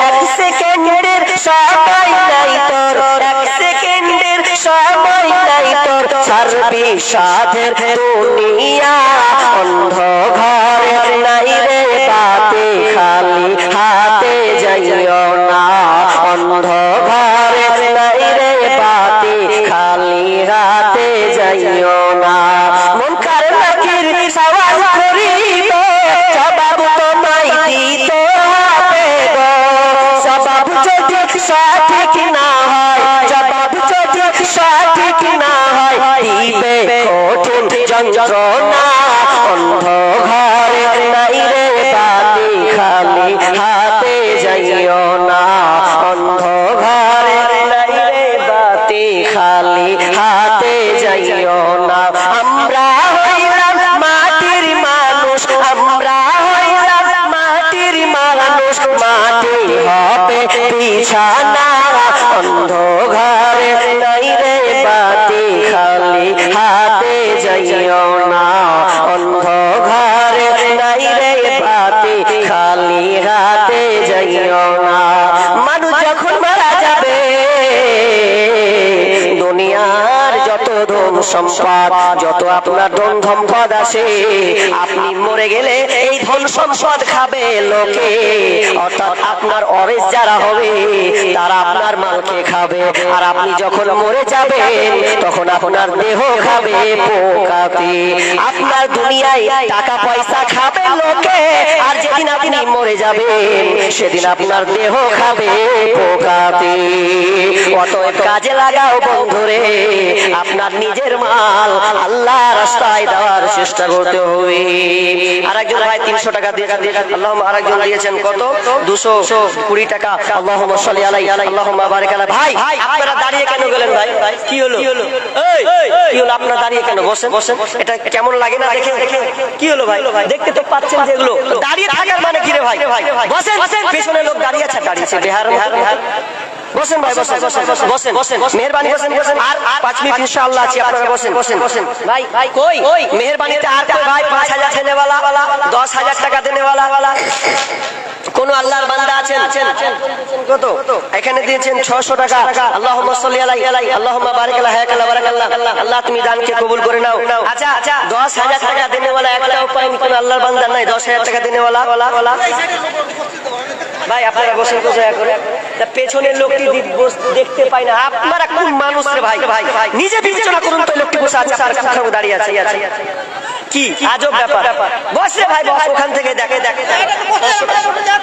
এক সেকেন্ডের সময় নাই তোর, এক সেকেন্ডের সময় নাই তোর, ছাড়বি সাধের দুনিয়া। অন্ধ ঘরে নাই রে বাতি, খালি হাতে যাইও না। অন্ধ ঘরে নাই রে বাতি, খালি হাতে যাইও না। মুনকার নাকির সওয়াল করিবে, জবাব তোমায় দিতে হবে গো। জবাব যদি সঠিক না হয়, জবাব যদি সঠিক না হয়, দিবে কঠিন যন্ত্রণা। অন্ধ ঘরে নাই রে বাতি, খালি হাতে যাইও না। অন্ধ ঘরে নাই রে বাতি, খালি হাতে যাইও না। আমরা হইলাম মাটির মানুষ, আমরা হইলাম মাটির মানুষ, মাটি হবে বিছানা। অন্ধ ঘরে নাই রে বাতি, খালি হাতে যাইও না। অন্ধ ঘরে নাই রে বাতি, খালি হাতে যাইও না। মানুষ যখন মারা যাবে, দুনিয়ার যত ধন সম্পদ, যত আপনার ধন সম্পদ আছে, আপনি মরে গেলে এই ধন সম্পদ খাবে লোকে। অর্থাৎ আপনার অরেস যারা হবে তারা আপনার মালকে খাবে, আর আপনি যখন মরে যাবেন তখন আপনার দেহ খাবে পোকাতে। আপনার দুনিয়ায় টাকা পয়সা খাবে লোকে, আর যেদিন আপনি মরে যাবেন সেদিন আপনার দেহ খাবে পোকাতে। অতএব কাজে লাগাও বন্ধুরে, আপনার নিজের মাল আল্লাহ রাস্তায় দেওয়ার চেষ্টা করতে হবে। আরেকজন ভাই 300 টাকা দিয়ে আল্লাহ, আরেকজন দিয়েছেন কত 220 টাকা। আল্লাহুম্মা সাল্লি আলাইহি আল্লাহুম্মা বারিক আলাইহি। ভাই আপনারা দাঁড়িয়ে কেন গেলেন ভাই? কি হলো? এই কি হলো? আপনারা দাঁড়িয়ে কেন? বসেন বসেন। এটা কেমন লাগে না দেখে? কি হলো ভাই? দেখতে তো পাচ্ছেন যে এগুলো দাঁড়িয়ে থাকার মানে কি রে ভাই? বসেন বসেন। পেছনে লোক দাঁড়িয়ে আছে, দাঁড়িয়েছে বিহার। বসেন ভাই, বসেন বসেন বসেন বসেন। মেহেরবানি বসেন বসেন। আর 5 মিনিট ইনশাআল্লাহ আছে, আপনারা বসেন বসেন বসেন। ভাই কই মেহেরবানিতে আর কই ভাই? 5000 দেনে वाला, 10000 টাকা দেনে वाला কোন আল্লাহর বান্দা আছেন? কত? এখানে দিয়েছেন 600 টাকা। আল্লাহুম্মা সাল্লি আলাইহি আল্লাহুম্মা বারিক আলাইহি হায়াকাল্লাহ বারাকাল্লাহ। আল্লাহ তুমি দানকে কবুল করে নাও। আচ্ছা আচ্ছা, 10000 টাকা দেনে वाला একটাও পাই কোন আল্লাহর বান্দা নাই? 10000 টাকা দেনে वाला ভাই আপনারা বসেন তো দয়া করে। তা পেছনের লোকটি দেখতে পাই না। আপনারা কোন মানুষ রে ভাই? নিজে বিবেচনা করুন তো, লোকটি বসে আছে আর কোথাও দাঁড়িয়ে আছে। কি আজব ব্যাপার। বস রে ভাই, বস। ওখান থেকে দেখে দেখে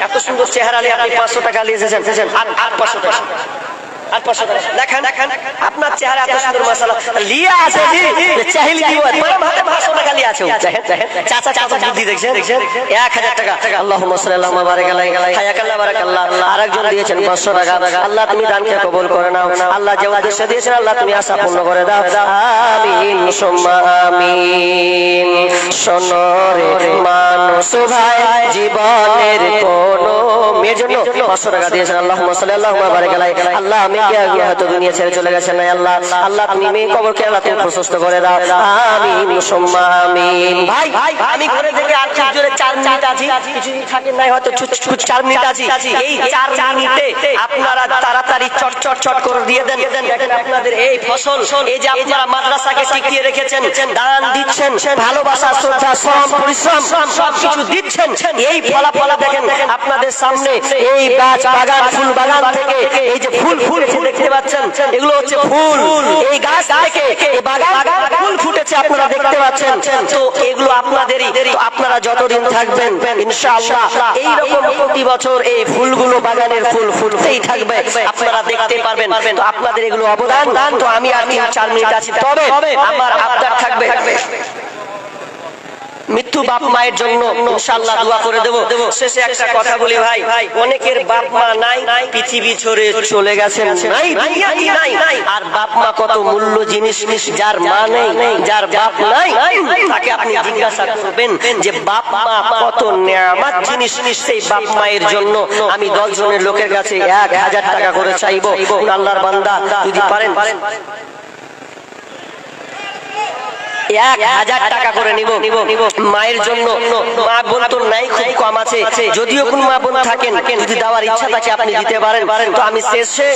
এত সুন্দর চেহারা নিয়ে আপনি 500 টাকা নিয়ে এসেছেন। আর 500 টাকা, আর 500 টাকা দেখেন দেখেন। আপনার চেহারা এত সুন্দর, মাশাআল্লাহ। লিয়া আছে জি, চাহিল কি বাত? বড় ভাতে 500 টাকা লিয়া আছে। চাচা চাচা বুদ্ধি দেখছেন 1000 টাকা। আল্লাহুম্মা সাল্লি আল্লাহুম্মা বারিক আলাইহি হায়াকাল্লাহ বারাকাল্লাহ। আরেকজন দিয়েছেন 500 টাকা। আল্লাহ তুমি দানকে কবুল করে নাও। আল্লাহ যে উদ্দেশ্য দিয়েছেন আল্লাহ তুমি আশা পূর্ণ করে দাও। আমিন সুম্মা আমিন। শোনরে মানুষ ভাই, জীবনের কোনো মেয়ের জন্য 500 টাকা দিয়েছেন। আল্লাহুম্মা সাল্লি আল্লাহুম্মা বারিক আলাইহি। আল্লাহ আমি হয়তো দুনিয়া ছেড়ে চলে গেছেন না আল্লাহ, আল্লাহ তুমি মেয়ে কবরকে আল্লাহ তুমি প্রশস্ত করে দাও। আমিন সুম্মা আমিন। ভাই আমি ঘরে থেকে আর খুব জোরে 4 মিনিট আছি, কিছু থাকেন নাই হয়তো 4 মিনিট আছি। এই 4 মিনিটে আপনারা তাড়াতাড়ি চট চট চট করে দিয়ে দেন। দেখেন আপনাদের এই ফসল, এই যে আপনারা মাদ্রাসাকে টিকিয়ে রেখেছেন, দান দিচ্ছেন, ভালোবাসা শ্রদ্ধা শ্রম পরিশ্রম সব কিছু দিচ্ছেন, এই ফলাফল দেখেন আপনাদের সামনে। এই গাছ বাগান, ফুল বাগান থেকে এই যে ফুল ফুটেছে দেখতে পাচ্ছেন, এগুলো হচ্ছে ফুল। এই গাছ থেকে এই বাগান ফুল ফুটেছে আপনারা দেখতে পাচ্ছেন। তো এগুলো আপনাদেরই। তো আপনারা যতদিন থাকবেন ইনশাআল্লাহ এই রকম প্রতি বছর এই ফুলগুলো বাগানের ফুল ফুটতেই থাকবে, আপনারা দেখতে পারবেন। তো আপনাদের এগুলো অবদান। তো আমি আর 4 মিনিট আছি, তবে আমার আবদার থাকবে মৃত্যু বাপ মায়ের জন্য ইনশাআল্লাহ দোয়া করে দেব। শেষে একটা কথা বলি ভাই, অনেকের বাপ মা নাই, পৃথিবী ছেড়ে চলে গেছেন, নাই দুনিয়াতে নাই। আর বাপ মা কত মূল্য জিনিস, যার মা নেই, যার বাপ নাই, তাকে আপনি জিজ্ঞাসা করবেন যে বাপ মা কত নেয়ামত জিনিস। সেই বাপ মায়ের জন্য আমি 10 জনের লোকের কাছে 1000 টাকা করে চাইবো। আল্লাহর বান্দা যদি পারেন 1000 টাকা করে নিব মায়ের জন্য। মা বোন তো নাই, খুব কম আছে। যদিও কোন মা বোন থাকেন, যদি দেওয়ার ইচ্ছা থাকে আপনি দিতে পারেন। তো আমি শেষে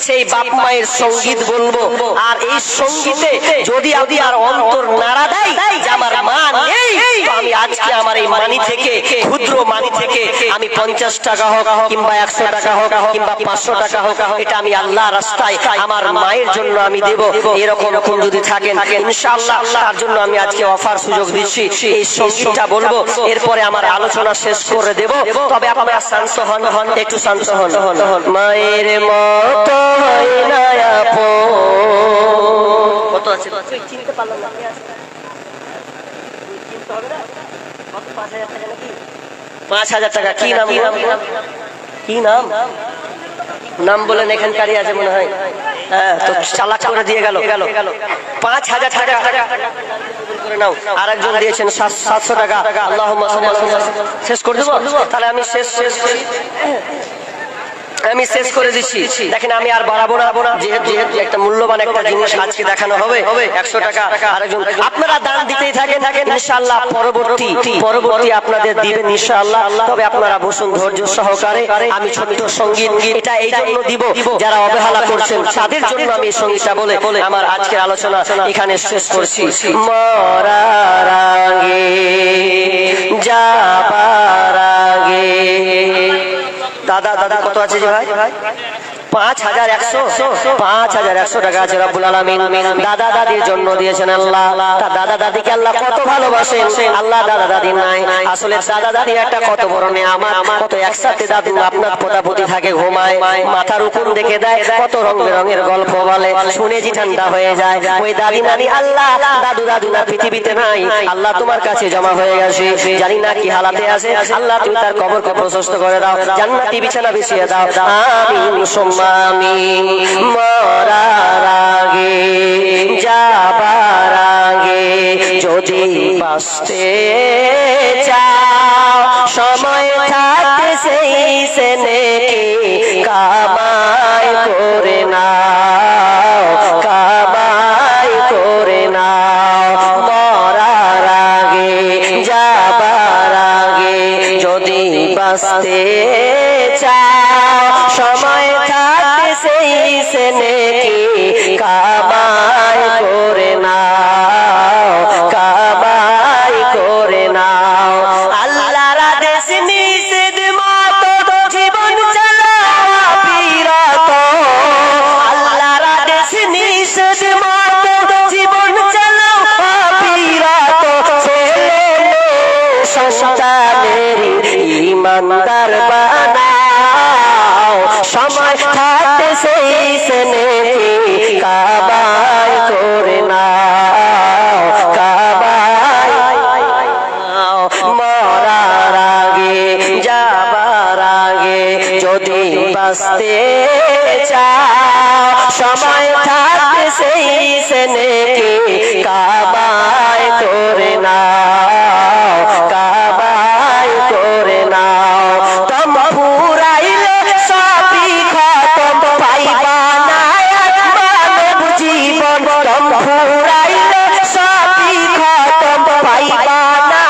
সেই বাপ মায়ের সঙ্গীত বলবো। আর এই সঙ্গীতে যদি আপনি আর অন্তর নাড়া দেয় যে আমার মা নেই, তো আমি আজকে আমার এই মানি থেকে, ক্ষুদ্র মানি থেকে আমি 50 টাকা হোক কিংবা 100 টাকা হোক কিংবা 500 টাকা হোক, এটা আমি আল্লাহ রাস্তায় আমার মায়ের জন্য আমি দেব। এরকম যদি থাকেন ইনশাআল্লাহ তার জন্য আমি আজকে অফার সুযোগ দিচ্ছি। এই সঙ্গীতটা বলবো, এরপরে আমার আলোচনা শেষ করে দেব। তবে আপনারা শান্ত হন, একটু শান্ত হন। মায়ের মতো হয় না আপন। কত আছে চিনতে পারলাম না, চিনতে হবে না। কত? 5000 টাকা নাকি? 5000 টাকা। কি নাম? কি নাম? নাম বলেন, এখানকারই আছে মনে হয়। হ্যাঁ, তো চালাক করে দিয়ে গেল। 5000 টাকা করে নাও। আরেকজন দিয়েছেন 700 টাকা। আল্লাহুম্মা শেষ করে দেবো তাহলে আমি শেষ করে দিচ্ছি। দেখেন আমি আর বাড়াবো না, যেহেতু একটা মূল্যবান একটা জিনিস আজকে দেখানো হবে। 100 টাকা। আরেকজন আপনারা দান দিতেই থাকেন ইনশাআল্লাহ, পরবর্তী আপনাদের দিবেন ইনশাআল্লাহ। তবে আপনারা বসুন ধৈর্য সহকারে। আমি ছোট্ট সঙ্গীত এটা এই জন্য দিব, যারা অবহেলা করছেন তাদের জন্য আমি এই সঙ্গীতটা বলে আমার আজকের আলোচনা এখানে শেষ করছি। মরার আগে যাবার আগে। দাদা কত আছে যে ভাই? 5100 টাকা আছে রব্বুল আলামিন দাদা দাদির জন্য দিয়েছেন আল্লাহ। তা দাদা দাদিকে আল্লাহ কত ভালোবাসেন। আল্লাহ দাদা দাদি নাই, আসলে দাদা দাদি একটা কত বড় নেয়ামত। কত একসাথে দাদু আপনার পোতাপুতি থাকে, ঘুমায়, মাথার উপর দেখে দেয়, কত রং বেরঙের গল্প বলে, শুনে জি ঠান্ডা হয়ে যায়। ওই দাদি নানি আল্লাহ দাদু দাদু না পৃথিবীতে নাই, আল্লাহ তোমার কাছে জমা হয়ে গেছে। জানি না কি হালাতে আছে, আল্লাহ তুমি তার কবরকে প্রশস্ত করে দাও, জান্নাতি বিছানা বিছিয়ে দাও। আমিন সুম্মা আমিন। মরার আগে যাবার আগে যদি বাঁচতে চাও, সময় থাকতে সেই সেনে কামাই করে নাও, কামাই করে নাও। মরার আগে যাবার আগে যদি বাঁচতে চাও, সময় থাকতে সেই সেনে কামাই করে নাও, কামাই করে নাও। আল্লাহর আদেশ নিষেধ মতো জীবন চালাও বিরত, আল্লাহর আদেশ নিষেধ মতো জীবন চালাও বিরত। ছেলে সন্তানের ঈমানদার বানাও, সময় থাকতে সেই সেনে কাবাই করে নাও, কাবাই। মরার আগে যাবার আগে যদি বাঁচতে চাও, সময় থাকতে সেই সেনে কাবাই করে নাও, কাবাই করে নাও। তম ফুরাইলে সবই খতম, পাইবা না মানব জীবন। তম ফুরাইলে সবই খতম, পাইবা না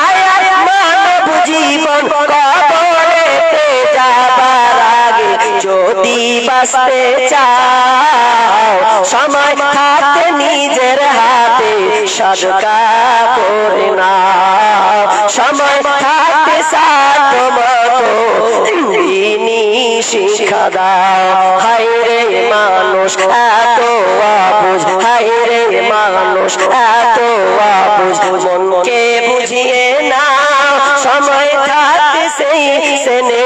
মানব জীবন। কবরেতে যাবার আগে যদি বাঁচতে চাও, সময় থাকতে নিজের হাতে সদকা করে নাও, সময় থাকতে সাধ্য মতো দিনী শিক্ষা দাও। হায় রে মানুষ এত অবুঝ, হায় রে মানুষ এত অবুঝ, মনকে বুঝিয়ে না, সময় থাকতে সেই সেনে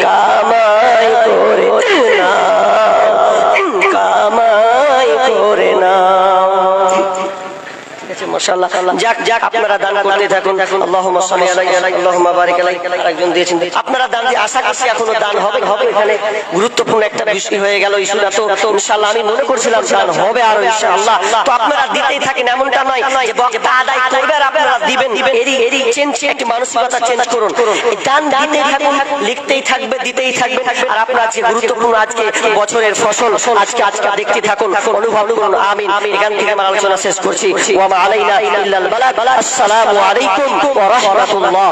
কামাই করে নাও, কামাই করে নাও। মাশাআল্লাহ। যাক যাক, আপনারা দান করতে থাকুন। আল্লাহুম্মা সাল্লি আলাইহি আল্লাহুম্মা বারিক আলাইহি। একজন দিয়েছেন, আপনারা দান দিয়ে আশা করছি এখনো দান হবে হবে। এখানে গুরুত্বপূর্ণ একটা বিষয় হয়ে গেল ইস্যুটা, তো ইনশাআল্লাহ আমি মনে করছিলাম দান হবে আরো ইনশাআল্লাহ। তো আপনারা দিতেই থাকেন, এমনটা নয় যে বক্তা আদায় করবে আর আপনারা দিবেন। এরই চেঞ্জ, একটি মানসিকতা চেঞ্জ করুন। এই দান দিতেই থাকুন, লিখতেই থাকবে, দিতেই থাকবে। আর আপনারা যে গুরুত্বপূর্ণ আজকে বছরের ফসল আজকে দেখতে থাকুন, অনুভব করুন। আমিন। এখান থেকে আমার আলোচনা শেষ করছি। ওয়া মা আলাইনা ইল্লাল বালাগ। আসসালামু আলাইকুম ওয়া রাহমাতুল্লাহ।